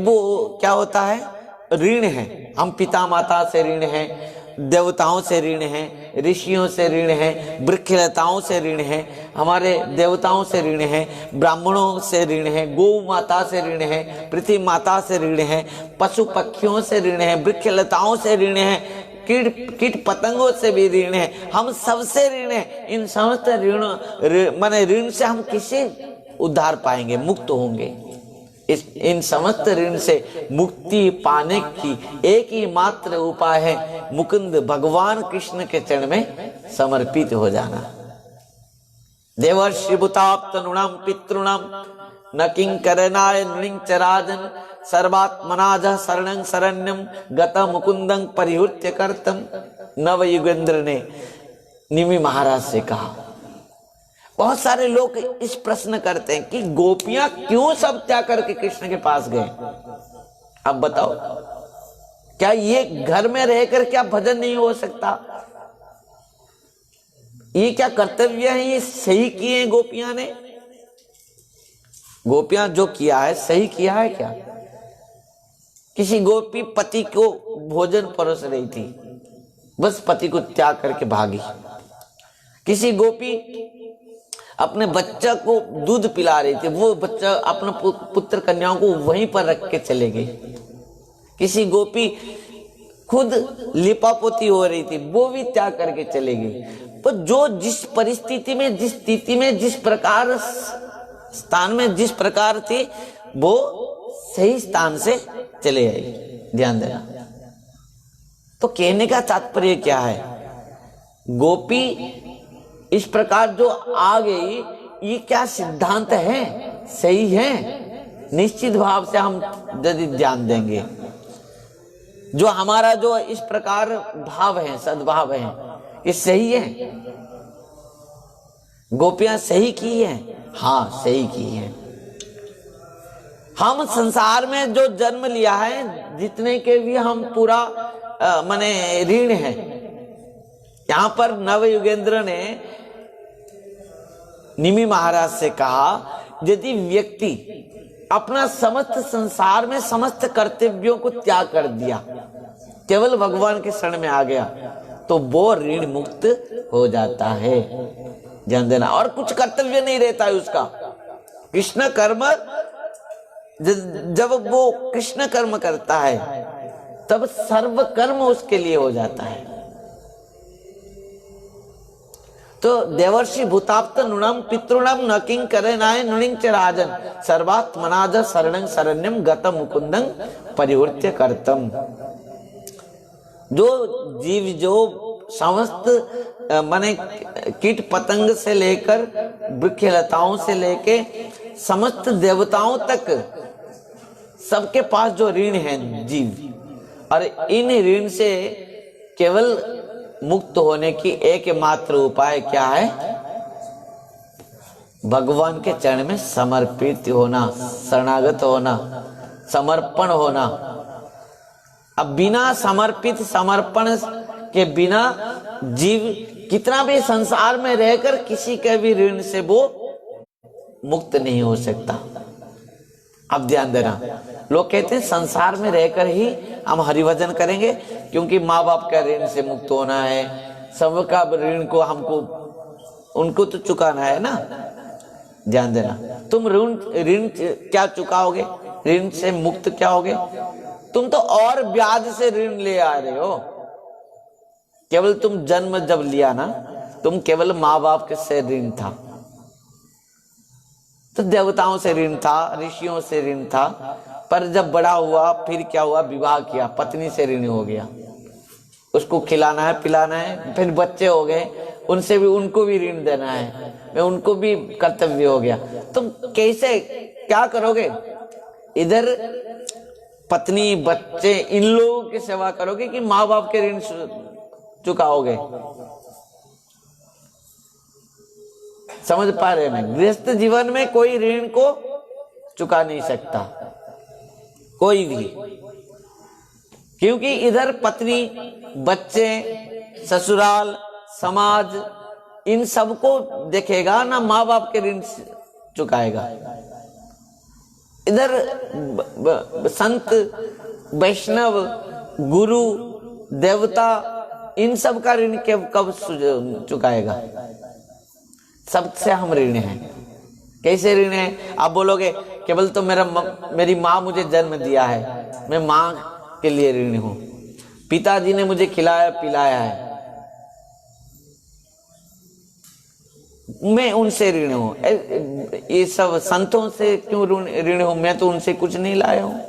वो क्या होता है? ऋण है। हम पिता माता से ऋण है, देवताओं से ऋण है, ऋषियों से ऋण है, वृक्षलताओं से ऋण है, हमारे देवताओं से ऋण है, ब्राह्मणों से ऋण है, गौ माता से ऋण है, पृथ्वी माता से ऋण है, पशु पक्षियों से ऋण है, वृक्षलताओं से ऋण है, कीट पतंगों से भी ऋण है, हम सबसे ऋण है। इन समस्त ऋण से हम किसे उद्धार पाएंगे, मुक्त होंगे? इन समस्त ऋण से मुक्ति पाने की एक ही मात्र उपाय है, मुकुंद भगवान कृष्ण के चरण में समर्पित हो जाना। देवर्षि भूताप्तनूणाम पितॄणाम न किंकरनाय नृणिंच राजन् सर्वात्मनाज शरणं शरण्यं गत मुकुंदं परिहृत्य कर्तम। नवयुगेंद्र ने निमि महाराज से कहा। बहुत सारे लोग इस प्रश्न करते हैं कि गोपियां क्यों सब त्याग करके कृष्ण के पास गए? अब बताओ, क्या ये घर में रहकर क्या भजन नहीं हो सकता? ये क्या कर्तव्य है? ये सही किए गोपियां ने? गोपियां जो किया है सही किया है क्या? किसी गोपी पति को भोजन परोस रही थी, बस पति को त्याग करके भागी। किसी गोपी अपने बच्चा को दूध पिला रही थी, वो बच्चा अपना पुत्र कन्याओं को वहीं पर रख के चले गई। किसी गोपी खुद लिपापोती हो रही थी, वो भी त्याग करके चले गई। तो जो जिस परिस्थिति में, जिस स्थिति में, जिस प्रकार स्थान में जिस प्रकार थी, वो सही स्थान से चले आई। ध्यान देना। तो कहने का तात्पर्य क्या है? गोपी इस प्रकार जो आ गई, ये क्या सिद्धांत है? सही है? निश्चित भाव से हम यदि ध्यान देंगे, जो हमारा जो इस प्रकार भाव है, सद्भाव है, ये सही है? गोपियां सही की है? हाँ, सही की है। हम संसार में जो जन्म लिया है, जितने के भी हम पूरा माने ऋण है। यहां पर नवयुगेंद्र ने निमि महाराज से कहा, यदि व्यक्ति अपना समस्त संसार में समस्त कर्तव्यों को त्याग कर दिया, केवल भगवान के शरण में आ गया, तो वो ऋण मुक्त हो जाता है। ध्यान देना। और कुछ कर्तव्य नहीं रहता है उसका। कृष्ण कर्म, जब वो कृष्ण कर्म करता है, तब सर्व कर्म उसके लिए हो जाता है। तो देवर्षि भूताप्त नृणाम पितॄणाम न किंकरनाय नृणिंच राजन् सर्वात्मनाज शरणं शरण्यं गत मुकुंदं परिहृत्य कर्तम। जो जीव, जो समस्त माने कीट पतंग से लेकर वृक्षलताओं से लेके समस्त देवताओं तक, सबके पास जो ऋण है जीव, और इन ऋण से केवल मुक्त होने की एकमात्र उपाय क्या है? भगवान के चरण में समर्पित होना, शरणागत होना, समर्पण होना। अब बिना समर्पण के बिना जीव कितना भी संसार में रहकर किसी के भी ऋण से वो मुक्त नहीं हो सकता। अब ध्यान देना। लोग कहते हैं संसार में रहकर ही हम हरिभजन करेंगे, क्योंकि माँ बाप का ऋण से मुक्त होना है, सबका ऋण को हमको उनको तो चुकाना है ना। ध्यान देना, तुम ऋण ऋण क्या चुकाओगे, ऋण से मुक्त क्या होगे? तुम तो और ब्याज से ऋण ले आ रहे हो। केवल तुम जन्म जब लिया ना, तुम केवल माँ बाप के से ऋण था, तो देवताओं से ऋण था, ऋषियों से ऋण था। पर जब बड़ा हुआ फिर क्या हुआ, विवाह किया, पत्नी से ऋण हो गया, उसको खिलाना है पिलाना है। फिर बच्चे हो गए, उनसे भी उनको भी ऋण देना है, मैं उनको भी कर्तव्य हो गया। तुम कैसे क्या करोगे? इधर पत्नी बच्चे इन लोगों की सेवा करोगे कि माँ बाप के ऋण चुकाओगे? समझ पा रहे हैं? गृहस्थ जीवन में कोई ऋण को चुका नहीं सकता, कोई भी, क्योंकि इधर पत्नी बच्चे ससुराल समाज इन सबको देखेगा ना, माँ बाप के ऋण चुकाएगा। इधर संत वैष्णव गुरु देवता इन सब का ऋण कब चुकाएगा? सबसे हम ऋण हैं। कैसे ऋण है? आप बोलोगे केवल तो मेरी माँ मुझे जन्म दिया है, मैं माँ के लिए ऋण हूं, पिताजी ने मुझे खिलाया पिलाया है, मैं उनसे ऋण हूं। ये सब संतों से क्यों ऋण हूं? मैं तो उनसे कुछ नहीं लाया हूं।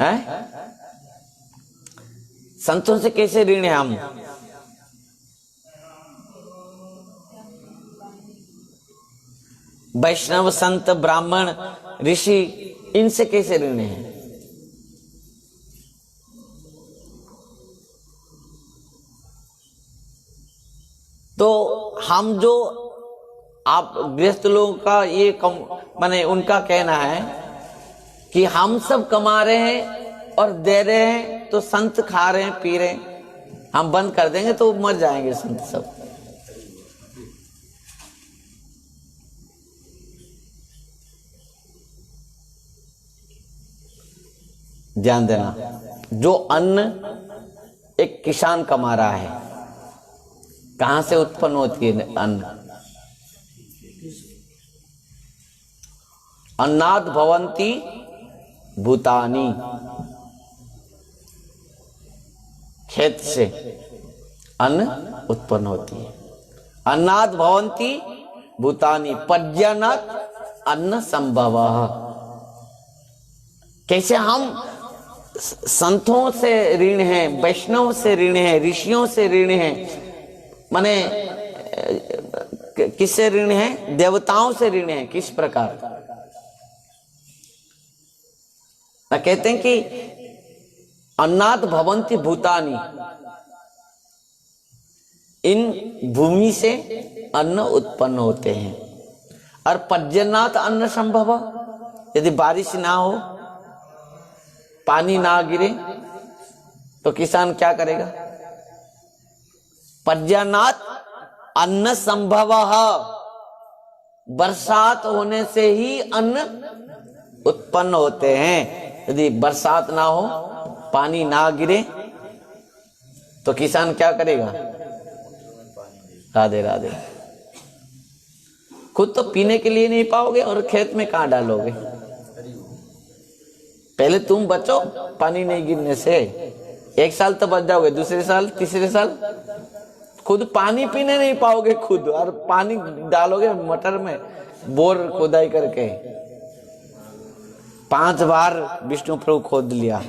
है? संतों से कैसे ऋण है हम? वैष्णव संत ब्राह्मण ऋषि इनसे कैसे ऋण है? तो हम जो आप गृहस्थ लोगों का ये माने उनका कहना है कि हम सब कमा रहे हैं और दे रहे हैं, तो संत खा रहे हैं पी रहे हैं, हम बंद कर देंगे तो मर जाएंगे संत सब। ध्यान देना, जो अन्न एक किसान कमा रहा है, कहां से उत्पन्न होती है अन्न? अन्नाद भवन्ति भूतानि, खेत से अन्न उत्पन्न होती है। अन्नाद भवन्ति भूतानि पर्जन्यात् अन्न संभवः। कैसे हम संतों से ऋण हैं, वैष्णव से ऋण हैं, ऋषियों से ऋण हैं, माने किससे ऋण है? देवताओं से ऋण है। किस प्रकार? ना कहते हैं कि अन्नाद भवन्ति भूतानि, इन भूमि से अन्न उत्पन्न होते हैं। और पर्जन्यात् अन्न संभव, यदि बारिश ना हो, पानी ना गिरे, तो किसान क्या करेगा? पर्जन्यात् अन्न संभवः, बरसात होने से ही अन्न उत्पन्न होते हैं। यदि बरसात ना हो, पानी ना गिरे, तो किसान क्या करेगा? राधे राधे। खुद तो पीने के लिए नहीं पाओगे और खेत में कहां डालोगे? पहले तुम बचो पानी नहीं गिरने से, एक साल तो बच जाओगे, दूसरे साल तीसरे साल खुद पानी पीने नहीं पाओगे खुद, और पानी डालोगे मटर में, बोर खोदाई करके। 5 बार विष्णु प्रभु खोद लिया,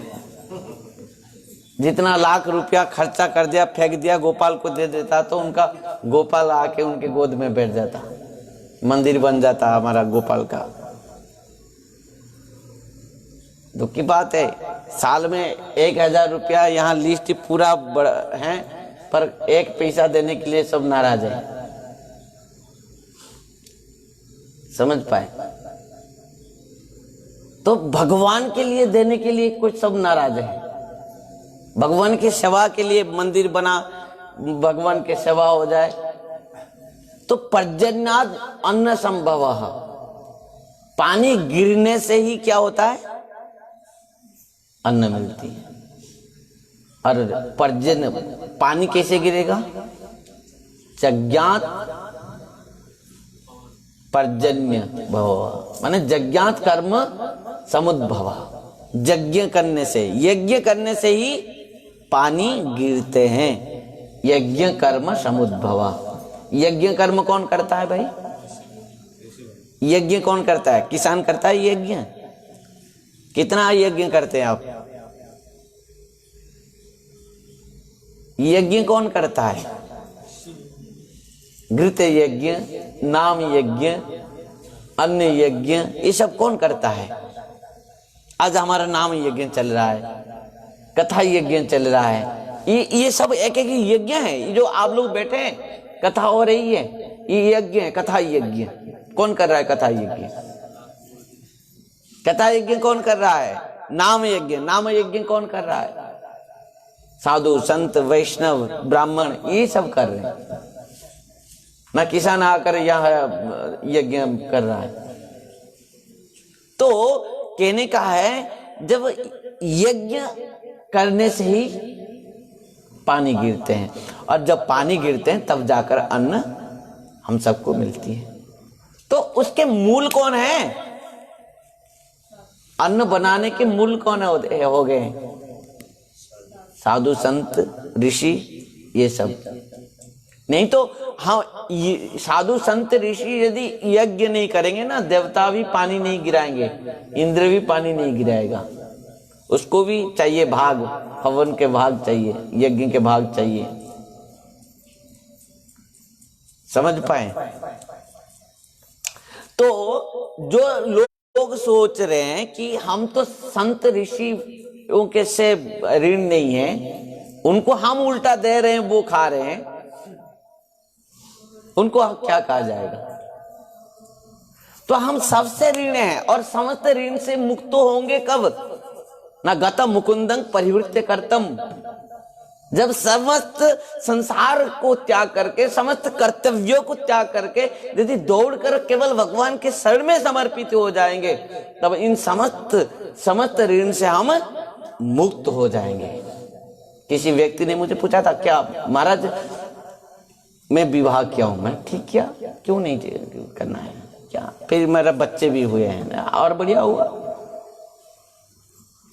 जितना लाख रुपया खर्चा कर दिया, फेंक दिया, गोपाल को दे देता तो उनका गोपाल आके उनके गोद में बैठ जाता, मंदिर बन जाता हमारा गोपाल का। दुख की बात है, साल में 1000 रुपया यहाँ लिस्ट पूरा है, पर 1 पैसा देने के लिए सब नाराज है। समझ पाए? तो भगवान के लिए देने के लिए कुछ सब नाराज है। भगवान की सेवा के लिए मंदिर बना, भगवान की सेवा हो जाए, तो पर्जन्यात् अन्न संभवः, पानी गिरने से ही क्या होता है? अन्न मिलती है। और पर्जन्य पानी कैसे गिरेगा? जज्ञात पर्जन्य भव, माने जज्ञात कर्म समुद्भव। यज्ञ करने से, यज्ञ करने से ही पानी गिरते हैं। यज्ञ कर्म समुद्भव। यज्ञ कर्म कौन करता है भाई? यज्ञ कौन करता है? किसान करता है यज्ञ। कितना यज्ञ करते हैं आप? यज्ञ कौन करता है? घृत यज्ञ, नाम यज्ञ, अन्य यज्ञ, ये सब कौन करता है? आज हमारा नाम यज्ञ चल रहा है, कथा यज्ञ चल रहा है। ये सब एक एक यज्ञ है। ये जो आप लोग बैठे हैं, कथा हो रही है, ये यज्ञ है, कथा यज्ञ। कौन कर रहा है कथा यज्ञ? कथा यज्ञ कौन कर रहा है? नाम यज्ञ, नाम यज्ञ कौन कर रहा है? साधु संत वैष्णव ब्राह्मण ये सब कर रहे हैं ना। किसान आकर यहाँ यज्ञ कर रहा है। तो कहने का है जब यज्ञ करने से ही पानी गिरते हैं, और जब पानी गिरते हैं तब जाकर अन्न हम सबको मिलती है। तो उसके मूल कौन है? अन्न बनाने के मूल कौन हो गए? साधु संत ऋषि, ये सब। नहीं तो हाँ, साधु संत ऋषि यदि यज्ञ नहीं करेंगे ना, देवता भी पानी नहीं गिराएंगे, इंद्र भी पानी नहीं गिराएगा। उसको भी चाहिए भाग, हवन के भाग चाहिए, यज्ञ के भाग चाहिए। समझ पाए? तो जो लोग सोच रहे हैं कि हम तो संत ऋषियों के से ऋण नहीं है, उनको हम उल्टा दे रहे हैं, वो खा रहे हैं, उनको क्या कहा जाएगा? तो हम सबसे ऋण हैं, और समस्त ऋण से मुक्त होंगे कब? न गतम मुकुंदं परिवृत्य कर्तम। जब समस्त संसार को त्याग करके, समस्त कर्तव्यों को त्याग करके यदि दौड़कर केवल भगवान के शरण में समर्पित हो जाएंगे, तब इन समस्त ऋण से हम मुक्त हो जाएंगे। किसी व्यक्ति ने मुझे पूछा था, क्या महाराज मैं विवाह किया हूं? मैं ठीक किया, क्यों नहीं करना है क्या? फिर मेरे बच्चे भी हुए हैं और बढ़िया हुआ,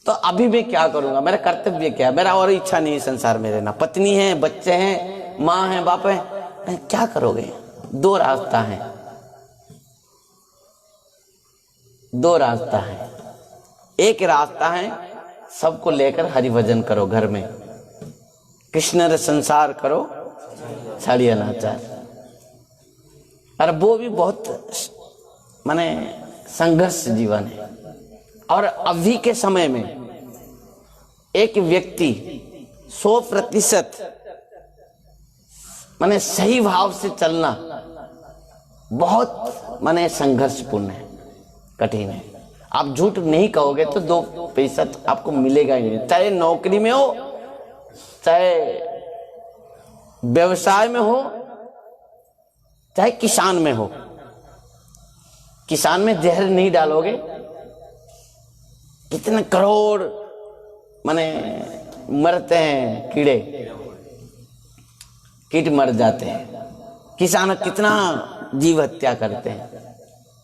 तो अभी मैं क्या करूंगा? मेरा कर्तव्य क्या है? मेरा और इच्छा नहीं है संसार में रहना। पत्नी है, बच्चे हैं, माँ है, बाप है, क्या करोगे? दो रास्ता है, दो रास्ता है। एक रास्ता है सबको लेकर हरिभजन करो घर में, कृष्ण संसार करो छाड़िया नाचार। और वो भी बहुत माने संघर्ष जीवन है। और अभी के समय में एक व्यक्ति 100% माने सही भाव से चलना बहुत माने संघर्षपूर्ण है, कठिन है। आप झूठ नहीं कहोगे तो 2% आपको मिलेगा ही नहीं, चाहे नौकरी में हो, चाहे व्यवसाय में हो, चाहे किसान में हो। किसान में जहर नहीं डालोगे, कितने करोड़ माने मरते हैं, कीट मर जाते हैं। किसान कितना जीव हत्या करते हैं,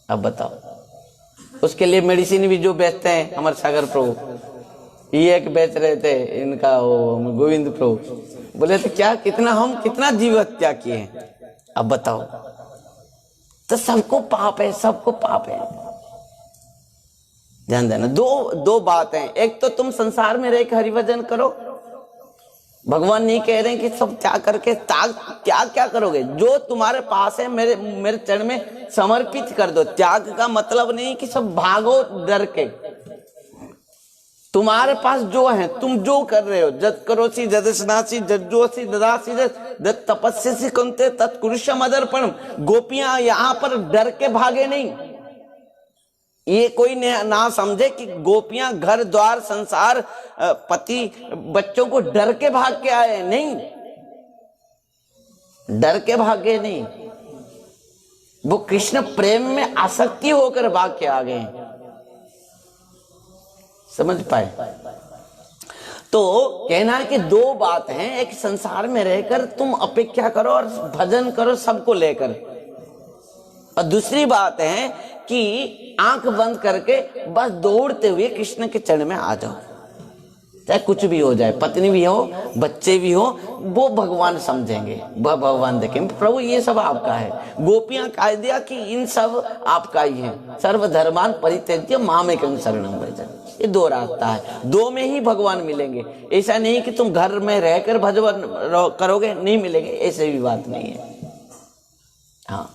अब बताओ। उसके लिए मेडिसिन भी जो बेचते हैं हमारे सागर प्रभु, ये एक बेच रहे थे, इनका वो गोविंद प्रभु बोले थे क्या कितना जीव हत्या किए हैं, अब बताओ। तो सबको पाप है, सबको पाप है। ध्यान देना। दो बात है। एक तो तुम संसार में रह के हरिभजन करो, भगवान नहीं कह रहे हैं कि सब त्याग करके त्याग क्या करोगे? जो तुम्हारे पास है मेरे चरण में समर्पित कर दो। त्याग का मतलब नहीं कि सब भागो डर के। तुम्हारे पास जो है, तुम जो कर रहे हो, जद करोसी जदस्नासी जज्जोसी ददासी जद तपस्यसी कुंते तत्कुरुष्य मदर्पण। गोपियां यहाँ पर डर के भागे नहीं। ये कोई ना समझे कि गोपियां घर द्वार संसार पति बच्चों को डर के भाग के आए, नहीं, डर के भागे नहीं, वो कृष्ण प्रेम में आसक्ति होकर भाग के आ गए। समझ पाए? तो कहना है कि दो बात हैं, एक संसार में रहकर तुम अपेक्षा करो और भजन करो सबको लेकर, और दूसरी बात है कि आंख बंद करके बस दौड़ते हुए कृष्ण के चरण में आ जाओ, चाहे कुछ भी हो जाए, पत्नी भी हो, बच्चे भी हो, वो भगवान समझेंगे, भगवान देखेंगे, प्रभु ये सब आपका है। गोपियां कह दिया कि इन सब आपका ही है, सर्वधर्मान परित्यज्य मामेकं शरणं व्रज। ये दो रास्ता है, दो में ही भगवान मिलेंगे। ऐसा नहीं कि तुम घर में रहकर भजन करोगे नहीं मिलेंगे, ऐसे भी बात नहीं है। हाँ,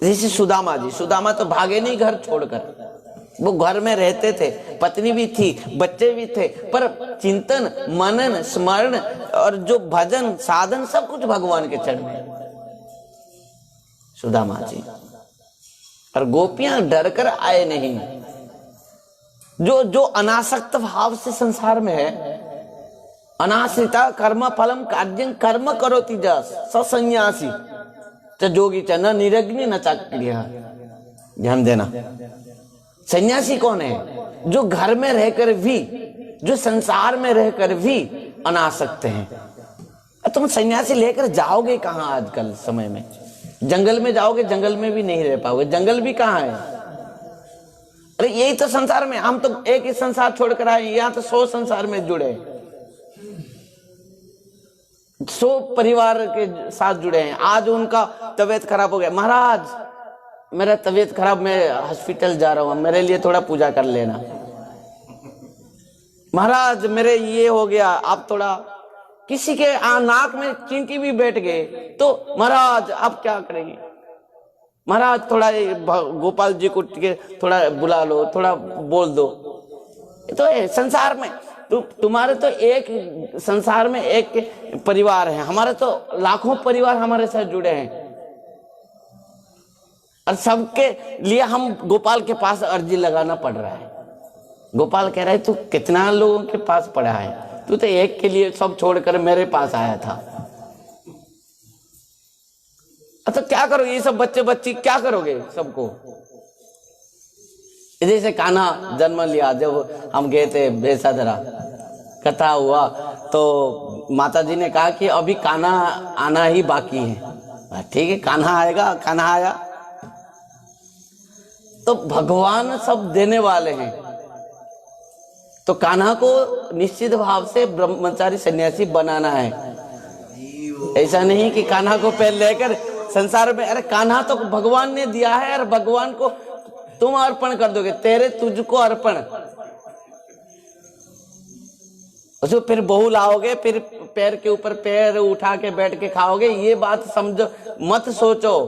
जैसे सुदामा जी, सुदामा तो भागे नहीं घर छोड़कर, वो घर में रहते थे, पत्नी भी थी, बच्चे भी थे, पर चिंतन मनन स्मरण और जो भजन साधन सब कुछ भगवान के चरण में, सुदामा जी। और गोपियां डर कर आए नहीं, जो अनासक्त भाव से संसार में है, अनाश्रिता कर्म फलम कार्यं कर्म करोति जस सन्यासी च जोगी च न निरग्नि न चाक्रिय। ध्यान देना, सन्यासी कौन है? जो घर में रहकर भी, जो संसार में रहकर भी अनासक्त हैं। तुम सन्यासी लेकर जाओगे कहां आजकल समय में? जंगल में जाओगे, जंगल में भी नहीं रह पाओगे, जंगल भी कहां है? अरे यही तो संसार में, हम तो एक ही संसार छोड़कर आए, यहां तो 100 संसार में जुड़े, 100 परिवार के साथ जुड़े हैं। आज उनका तबीयत खराब हो गया, महाराज मेरा तबीयत खराब, मैं हॉस्पिटल जा रहा हूं, मेरे लिए थोड़ा पूजा कर लेना। महाराज मेरे ये हो गया, आप थोड़ा, किसी के नाक में चींटी भी बैठ गए तो महाराज आप क्या करेंगे? महाराज थोड़ा गोपाल जी को थोड़ा बुला लो, थोड़ा बोल दो। तो संसार में तुम्हारे तो एक संसार में एक परिवार है, हमारे तो लाखों परिवार हमारे साथ जुड़े हैं, और सबके लिए हम गोपाल के पास अर्जी लगाना पड़ रहा है। गोपाल कह रहा है तू कितना लोगों के पास पड़ा है, तू तो एक के लिए सब छोड़कर मेरे पास आया था। अच्छा क्या करोगे? ये सब बच्चे बच्ची क्या करोगे सबको? जैसे कान्हा जन्म लिया, जब हम गए थे बेसाधरा, कथा हुआ तो माता जी ने कहा कि अभी कान्हा आना ही बाकी है। ठीक है, कान्हा आएगा। कान्हा आया तो भगवान सब देने वाले हैं, तो कान्हा को निश्चित भाव से ब्रह्मचारी सन्यासी बनाना है। ऐसा नहीं कि कान्हा को पहले लेकर संसार में, अरे कान्हा तो भगवान ने दिया है, और भगवान को तुम अर्पण कर दोगे, तेरे तुझको अर्पण। उसको फिर बहू लाओगे, फिर पैर के ऊपर पैर उठा के बैठ के खाओगे, ये बात समझो मत सोचो।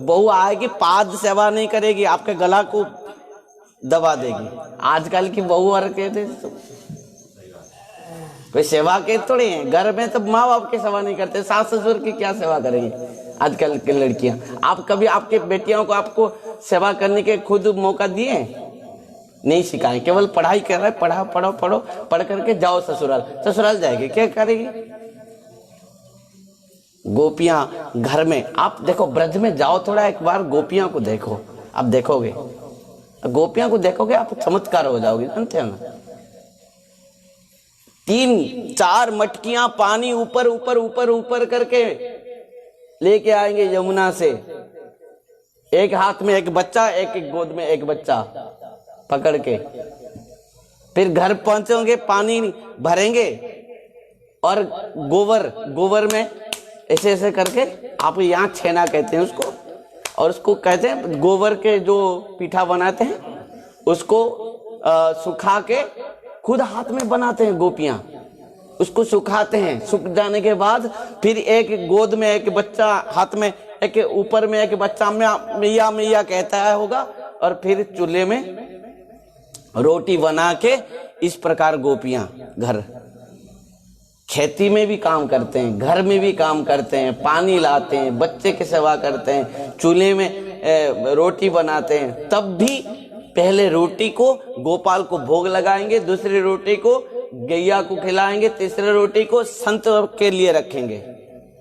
बहू आएगी, पाद सेवा नहीं करेगी, आपके गला को दबा देगी। आजकल की बहू और कहते कोई सेवा के थोड़ी है, घर में तो माँ बाप की सेवा नहीं करते, सास ससुर की क्या सेवा करेंगी आजकल की लड़कियां? आप कभी आपके बेटियों को आपको सेवा करने के खुद मौका दिए? नहीं सिखाए, केवल पढ़ाई कर रहा है, पढ़ा पढ़ो पढ़ो, पढ़ करके जाओ ससुराल। ससुराल जाएगी क्या करेगी? गोपियां घर में, आप देखो ब्रज में जाओ थोड़ा, एक बार गोपियां को देखो, आप देखोगे, गोपियां को देखोगे आप चमत्कार हो जाओगे। जानते हो ना, 3-4 मटकियां पानी ऊपर ऊपर ऊपर ऊपर करके लेके आएंगे यमुना से, एक हाथ में एक बच्चा, एक गोद में एक बच्चा पकड़ के, फिर घर पहुंचोगे, पानी भरेंगे और गोबर में ऐसे ऐसे करके, आप यहाँ छेना कहते हैं उसको, और उसको कहते हैं गोबर के जो पीठा बनाते हैं उसको सुखा के खुद हाथ में बनाते हैं गोपियां, उसको सुखाते हैं। सूख जाने के बाद फिर एक गोद में एक बच्चा, हाथ में एक, ऊपर में एक बच्चा, मैया मैया कहता है होगा, और फिर चूल्हे में रोटी बना के, इस प्रकार गोपियां घर खेती में भी काम करते हैं, घर में भी काम करते हैं, पानी लाते हैं, बच्चे की सेवा करते हैं, चूल्हे में रोटी बनाते हैं। तब भी पहले रोटी को गोपाल को भोग लगाएंगे, दूसरी रोटी को गैया को खिलाएंगे, तीसरी रोटी को संत के लिए रखेंगे,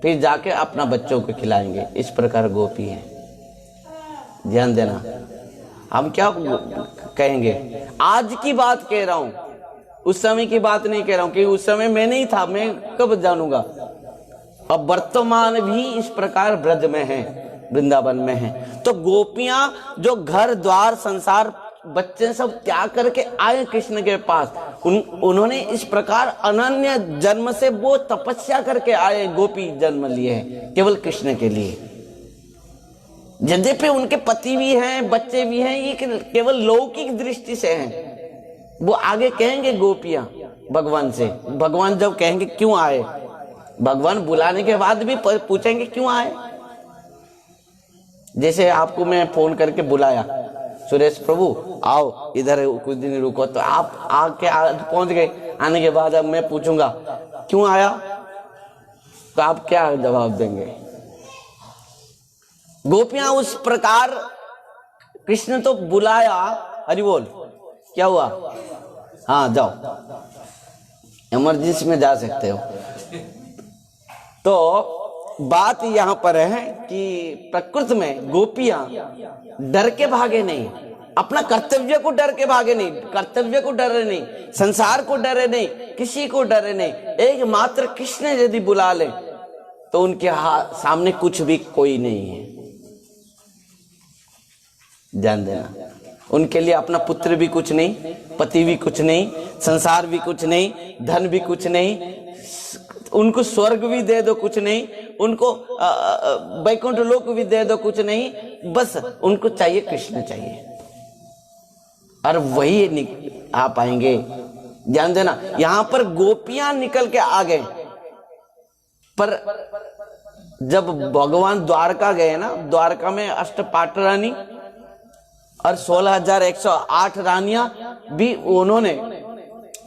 फिर जाके अपना बच्चों को खिलाएंगे। इस प्रकार गोपी है। ध्यान देना, हम क्या कहेंगे, आज की बात कह रहा हूं, उस समय की बात नहीं कह रहा हूं कि उस समय मैं नहीं था, मैं कब जानूंगा। अब वर्तमान भी इस प्रकार ब्रज में है, वृंदावन में है। तो गोपियां जो घर द्वार संसार बच्चे सब त्याग करके आए कृष्ण के पास, उन्होंने इस प्रकार अनन्य जन्म से वो तपस्या करके आए, गोपी जन्म लिए हैं केवल कृष्ण के लिए। यद्यपि उनके पति भी हैं, बच्चे भी हैं, ये केवल लौकिक दृष्टि से हैं। वो आगे कहेंगे गोपियां भगवान से, भगवान जब कहेंगे क्यों आए, भगवान बुलाने के बाद भी पूछेंगे क्यों आए। जैसे आपको मैं फोन करके बुलाया, सुरेश प्रभु आओ इधर कुछ दिन रुको, तो आप आके पहुंच गए। आने के बाद अब मैं पूछूंगा क्यों आया, तो आप क्या जवाब देंगे। गोपियां उस प्रकार, कृष्ण तो बुलाया, हरि बोल, क्या हुआ, हाँ जाओ, इमरजेंसी में जा सकते हो। तो बात यहां पर है कि प्रकृति में गोपियां डर के भागे नहीं, अपना कर्तव्य को डर के भागे नहीं, कर्तव्य को डरे नहीं, संसार को डरे नहीं, किसी को डरे नहीं। एकमात्र कृष्ण यदि बुला ले तो उनके सामने कुछ भी कोई नहीं है। ध्यान देना, उनके लिए अपना पुत्र भी कुछ नहीं, पति भी कुछ नहीं, संसार भी कुछ नहीं, धन भी कुछ नहीं, उनको स्वर्ग भी दे दो कुछ नहीं, उनको वैकुंठ लोक भी दे दो कुछ नहीं, बस उनको चाहिए कृष्ण चाहिए, और वही आ पाएंगे। ध्यान देना, यहां पर गोपियां निकल के आ गए, पर जब भगवान द्वारका गए ना, द्वारका में अष्टपाट रानी और 16,108 रानियां भी, उन्होंने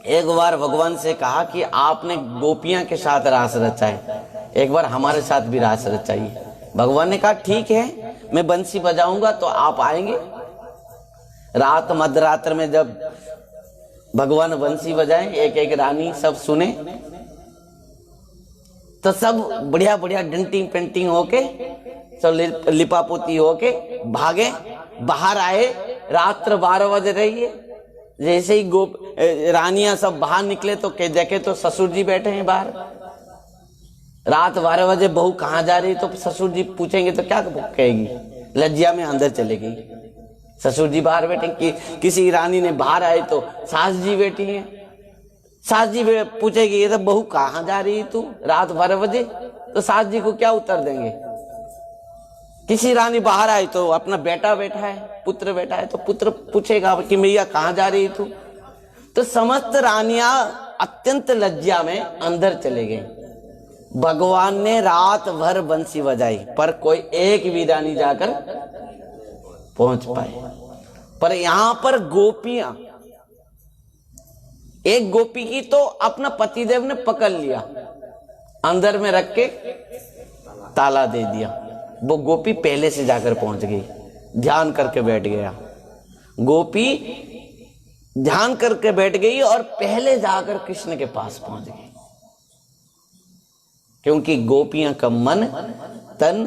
एक बार भगवान से कहा कि आपने गोपियां के साथ रास रचाए, एक बार हमारे साथ भी रास रचाइए। भगवान ने कहा ठीक है, मैं बंसी बजाऊंगा तो आप आएंगे। रात मध्यरात्र में जब भगवान बंसी बजाए, एक एक रानी सब सुने, तो सब बढ़िया बढ़िया डेंटिंग पेंटिंग होके, सब लिपापोती होके भागे, बाहर आए। रात्र 12 बज रही है, जैसे ही रानियां सब बाहर निकले तो देखे तो ससुर जी बैठे हैं बाहर। रात 12 बजे बहू कहाँ जा रही, तो ससुर जी पूछेंगे तो क्या कहेगी, लज्जा में अंदर चले गई। ससुर जी बाहर बैठे, किसी रानी ने बाहर आए तो सास जी बैठी हैं, सास जी पूछेगी ये तो बहू कहाँ जा रही तू रात 12 बजे, तो सास जी को क्या उत्तर देंगे। किसी रानी बाहर आई तो अपना बेटा बैठा है, पुत्र बैठा है, तो पुत्र पूछेगा कि मैया कहाँ जा रही तू। तो समस्त रानियां अत्यंत लज्जा में अंदर चले गए। भगवान ने रात भर बंसी बजाई, पर कोई एक भी रानी जाकर पहुंच पाए। पर यहां पर गोपियां, एक गोपी की तो अपना पतिदेव ने पकड़ लिया, अंदर में रख के ताला दे दिया। वो गोपी पहले से जाकर पहुंच गई, ध्यान करके बैठ गया। गोपी ध्यान करके बैठ गई और पहले जाकर कृष्ण के पास पहुंच गई, क्योंकि गोपियां का मन तन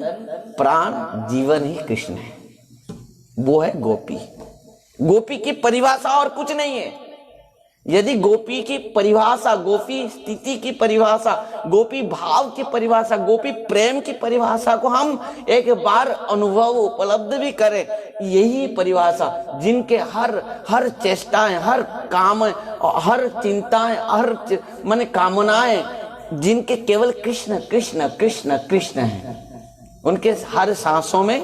प्राण जीवन ही कृष्ण है। वो है गोपी। गोपी की परिभाषा और कुछ नहीं है। यदि गोपी की परिभाषा, गोपी स्थिति की परिभाषा, गोपी भाव की परिभाषा, गोपी प्रेम की परिभाषा को हम एक बार अनुभव उपलब्ध भी करें, यही परिभाषा, जिनके हर चेष्टाएं, हर काम, हर चिंताएं, हर माने कामनाएं, जिनके केवल कृष्ण कृष्ण कृष्ण कृष्ण है। उनके हर सांसों में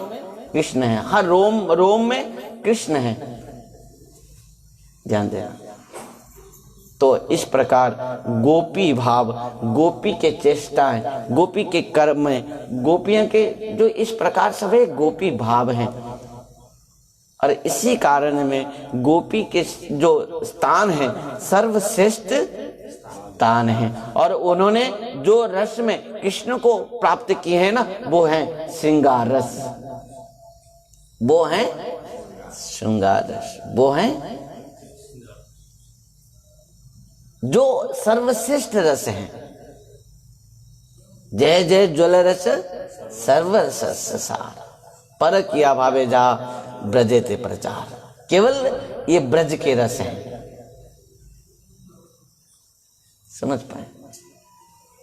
कृष्ण है, हर रोम रोम में कृष्ण है। ध्यान देना। तो इस प्रकार गोपी भाव, गोपी के चेष्टाएं, गोपी के कर्म, गोपियों के जो इस प्रकार सभी गोपी भाव हैं। और इसी कारण में गोपी के जो स्थान है सर्वश्रेष्ठ स्थान है। और उन्होंने जो रस में कृष्ण को प्राप्त किए हैं ना, वो है श्रृंगार रस, वो है श्रृंगार रस, वो है जो सर्वश्रेष्ठ रस है। जय जय ज्वल रस सर्वरस सार, पर किया भावे जा ब्रजे ते प्रचार। केवल ये ब्रज के रस हैं। समझ पाए।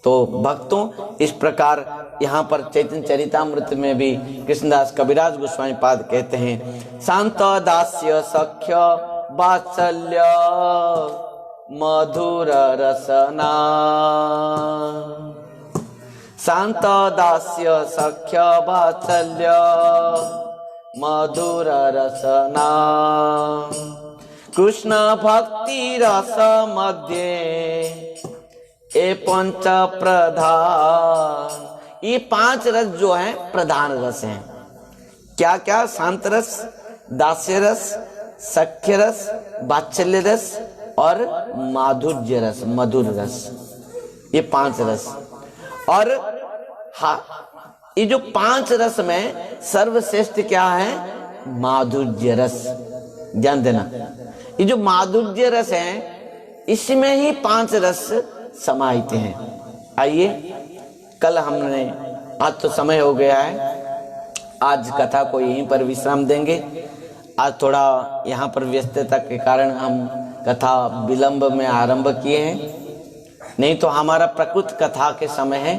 तो भक्तों इस प्रकार यहाँ पर चैतन्य चरितामृत में भी कृष्णदास कविराज गोस्वामी पाद कहते हैं, शांत दास्य सख्य वात्सल्य मधुर रसना, शांत दास्य सख्य वात्सल्य मधुर रसना, कृष्ण भक्ति रस मध्य ए पंच प्रधान। ये 5 रस जो हैं प्रधान रस हैं। क्या क्या? शांत रस, दास्य रस, सख्य रस, वात्सल्य रस और माधुर्य रस, मधुर रस। ये 5 रस। और ये जो 5 रस में सर्वश्रेष्ठ क्या है? माधुर्य रस। ध्यान देना, ये जो माधुर्य रस है इसमें ही 5 रस समाहित हैं। आइए, कल हमने, आज तो समय हो गया है, आज कथा को यहीं पर विश्राम देंगे। आज थोड़ा यहाँ पर व्यस्तता के कारण हम कथा विलंब में आरंभ किए हैं, नहीं तो हमारा प्रकृत कथा के समय है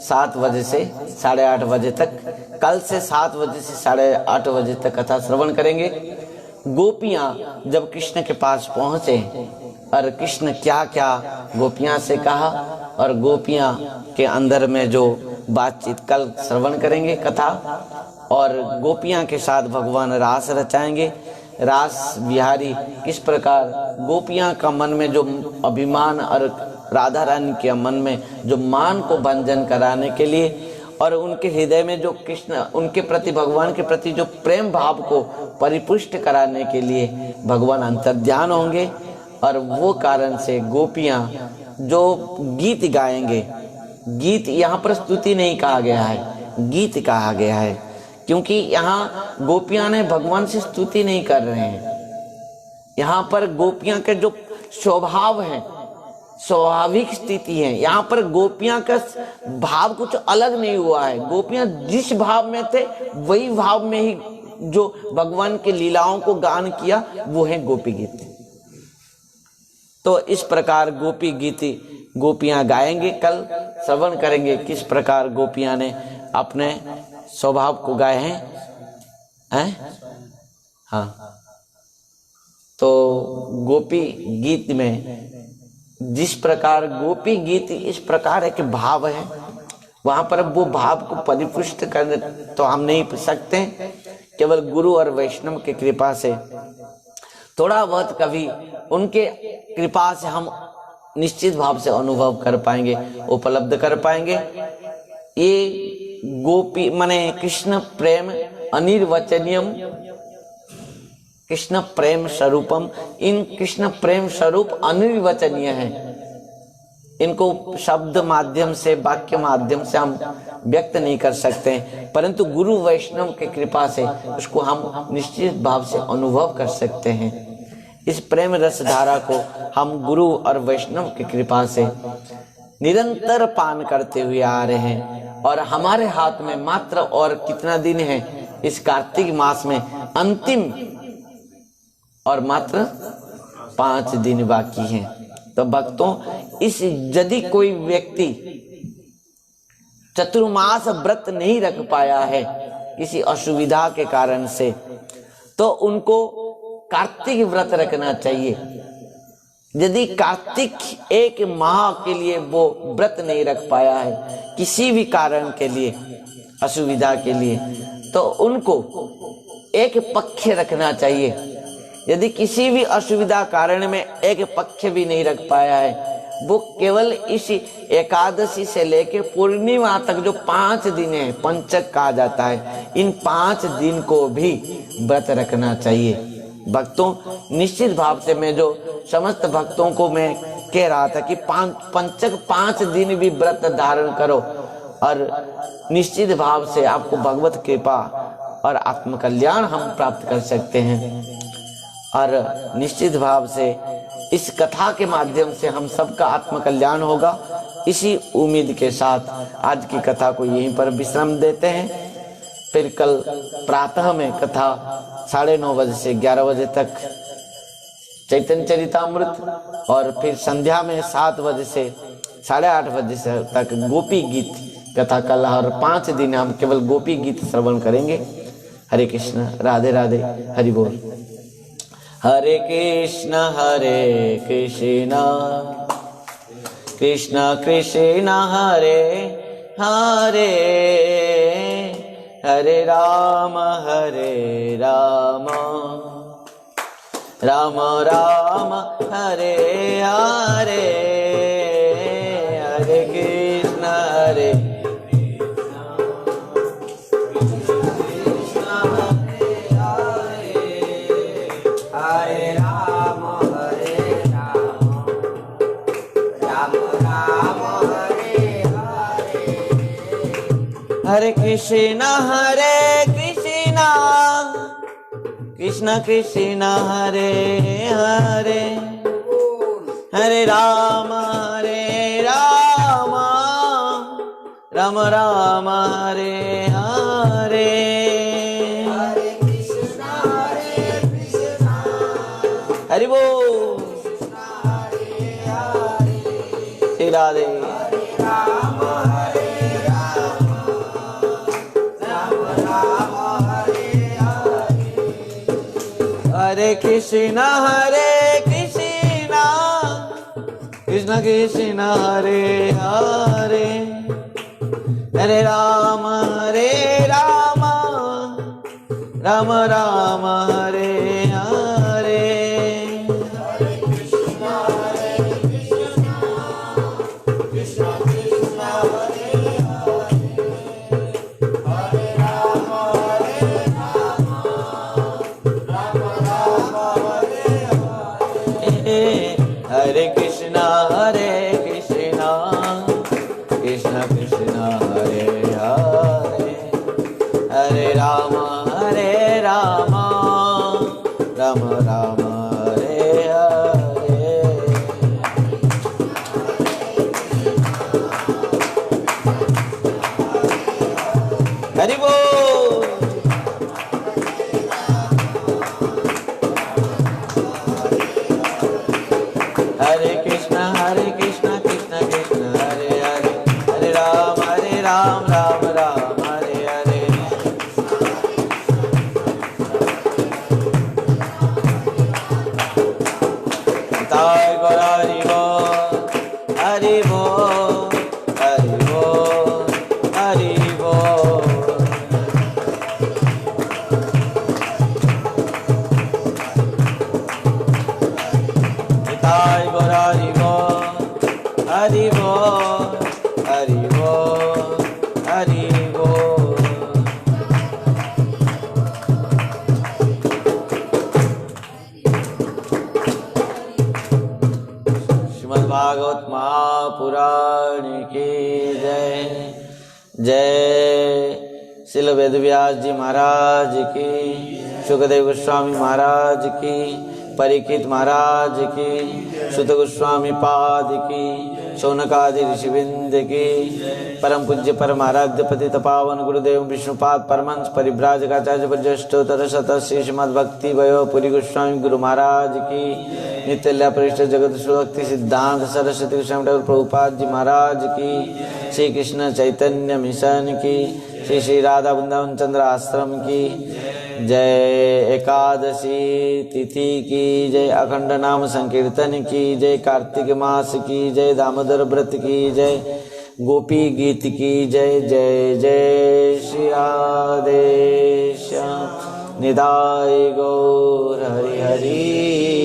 7 बजे से 8:30 बजे तक। कल से 7 बजे से 8:30 बजे तक कथा श्रवण करेंगे। गोपियां जब कृष्ण के पास पहुंचे और कृष्ण क्या क्या गोपियां से कहा और गोपियां के अंदर में जो बातचीत, कल श्रवण करेंगे कथा। और गोपियां के साथ भगवान रास रचाएंगे। रास बिहारी किस प्रकार गोपियां का मन में जो अभिमान और राधा रानी के मन में जो मान को भंजन कराने के लिए और उनके हृदय में जो कृष्ण उनके प्रति, भगवान के प्रति जो प्रेम भाव को परिपुष्ट कराने के लिए भगवान अंतर्ध्यान होंगे। और वो कारण से गोपियां जो गीत गाएंगे, गीत यहाँ पर स्तुति नहीं कहा गया है, गीत कहा गया है, क्योंकि यहाँ गोपियां ने भगवान से स्तुति नहीं कर रहे हैं। यहाँ पर गोपियां के जो स्वभाव है, स्वाभाविक स्थिति है, यहाँ पर गोपियां का भाव कुछ अलग नहीं हुआ है। गोपियां जिस भाव में थे वही भाव में ही जो भगवान के लीलाओं को गान किया वो है गोपी गीत। तो इस प्रकार गोपी गीति गोपियां गाएंगे, कल श्रवण करेंगे किस प्रकार गोपियां ने अपने स्वभाव को गाए हैं। हाँ, तो गोपी गीत में जिस प्रकार गोपी गीत इस प्रकार एक भाव है, वहां पर वो भाव को परिपुष्ट करने तो हम नहीं सकते, केवल गुरु और वैष्णव की कृपा से थोड़ा बहुत कभी उनके कृपा से हम निश्चित भाव से अनुभव कर पाएंगे, उपलब्ध कर पाएंगे। ये गोपी माने कृष्ण प्रेम अनिर्वचनीयम, कृष्ण प्रेम स्वरूपम, इन कृष्ण प्रेम स्वरूप अनिर्वचनीय है। इनको शब्द माध्यम से, वाक्य माध्यम से हम व्यक्त नहीं कर सकते, परंतु गुरु वैष्णव की कृपा से उसको हम निश्चित भाव से अनुभव कर सकते हैं। इस प्रेम रस धारा को हम गुरु और वैष्णव की कृपा से निरंतर पान करते हुए आ रहे हैं। और हमारे हाथ में मात्र और कितना दिन है इस कार्तिक मास में, अंतिम और मात्र 5 दिन बाकी हैं। तो भक्तों, इस यदि कोई व्यक्ति चतुर्मास व्रत नहीं रख पाया है किसी असुविधा के कारण से, तो उनको कार्तिक व्रत रखना चाहिए। यदि कार्तिक 1 माह के लिए वो व्रत नहीं रख पाया है किसी भी कारण के लिए, असुविधा के लिए, तो उनको एक पक्ष रखना चाहिए। यदि किसी भी असुविधा कारण में एक पक्ष भी नहीं रख पाया है, वो केवल इस एकादशी से लेके पूर्णिमा तक जो 5 दिन है, पंचक कहा जाता है, इन 5 दिन को भी व्रत रखना चाहिए। भक्तों, निश्चित भाव से मैं जो समस्त भक्तों को मैं कह रहा था कि पंचक 5 दिन भी व्रत धारण करो और निश्चित भाव से आपको भगवत कृपा और आत्म कल्याण हम प्राप्त कर सकते हैं। और निश्चित भाव से इस कथा के माध्यम से हम सबका आत्म कल्याण होगा। इसी उम्मीद के साथ आज की कथा को यहीं पर विश्राम देते हैं। फिर कल प्रातः में कथा 9:30 बजे से 11 बजे तक चैतन्य चरितामृत, और फिर संध्या में 7 बजे से 8:30 बजे से तक गोपी गीत कथा कला, और 5 दिन हम केवल गोपी गीत श्रवण करेंगे। हरे कृष्ण, राधे राधे, हरि बोल। हरे कृष्ण कृष्ण कृष्ण हरे हरे, हरे राम राम राम हरे हरे, हरे कृष्ण हरे हरे कृष्ण कृष्ण कृष्ण हरे हरे, हरे राम राम राम हरे हरे, हरे कृष्ण हरि बोल। श्री राधे। हरे कृष्ण कृष्ण कृष्ण हरे हरे, हरे राम राम राम हरे हरे, हरे कृष्ण कृष्ण कृष्ण हरे हरे, हरे राम राम राम हरे हरे, हरे कृष्ण कृष्ण कृष्ण हरे हरे, हरे राम राम राम हरे हरे। हरि बोल। हरे कृष्ण कृष्ण कृष्ण हरे हरे, हरे राम राम राम हरे हरे, ताय गौर हरि बोल, हरि बोल, हरि बोल, हरि बोल। ताय गौर हरि बोल, हरि बोल, हरि बोल, हरि बोल। श्रीमद्भागवत महापुराण की जय। जय श्रील वेदव्यास जी महाराज की, सुखदेव गोस्वामी महाराज की, परीक्षित महाराज की, सुत गोस्वामी पाद की, शौनकादि ऋषिवृंद की, परम पूज्य परमाराध्य पतित पावन गुरुदेव विष्णुपाद परमहंस परिव्राजकाचार्य वर्यष्टोत्तर शत श्री श्रीमद् भक्ति वैभवपुरी गोस्वामी गुरु महाराज की, नित्य परिष्ठ जगत सुभक्ति सिद्धांत सरस्वती गोस्वामी ठाकुर प्रभुपाद जी महाराज की, श्री कृष्ण चैतन्य मिशन की, श्री श्री राधा वृंदावन चंद्र आश्रम की जय। एकादशी तिथि की जय, अखंड नाम संकीर्तन की जय, कार्तिक मास की जय, दामोदर व्रत की जय, गोपी गीत की जय। जय जय श्री राधे श्याम निदाय गौर हरि हरि।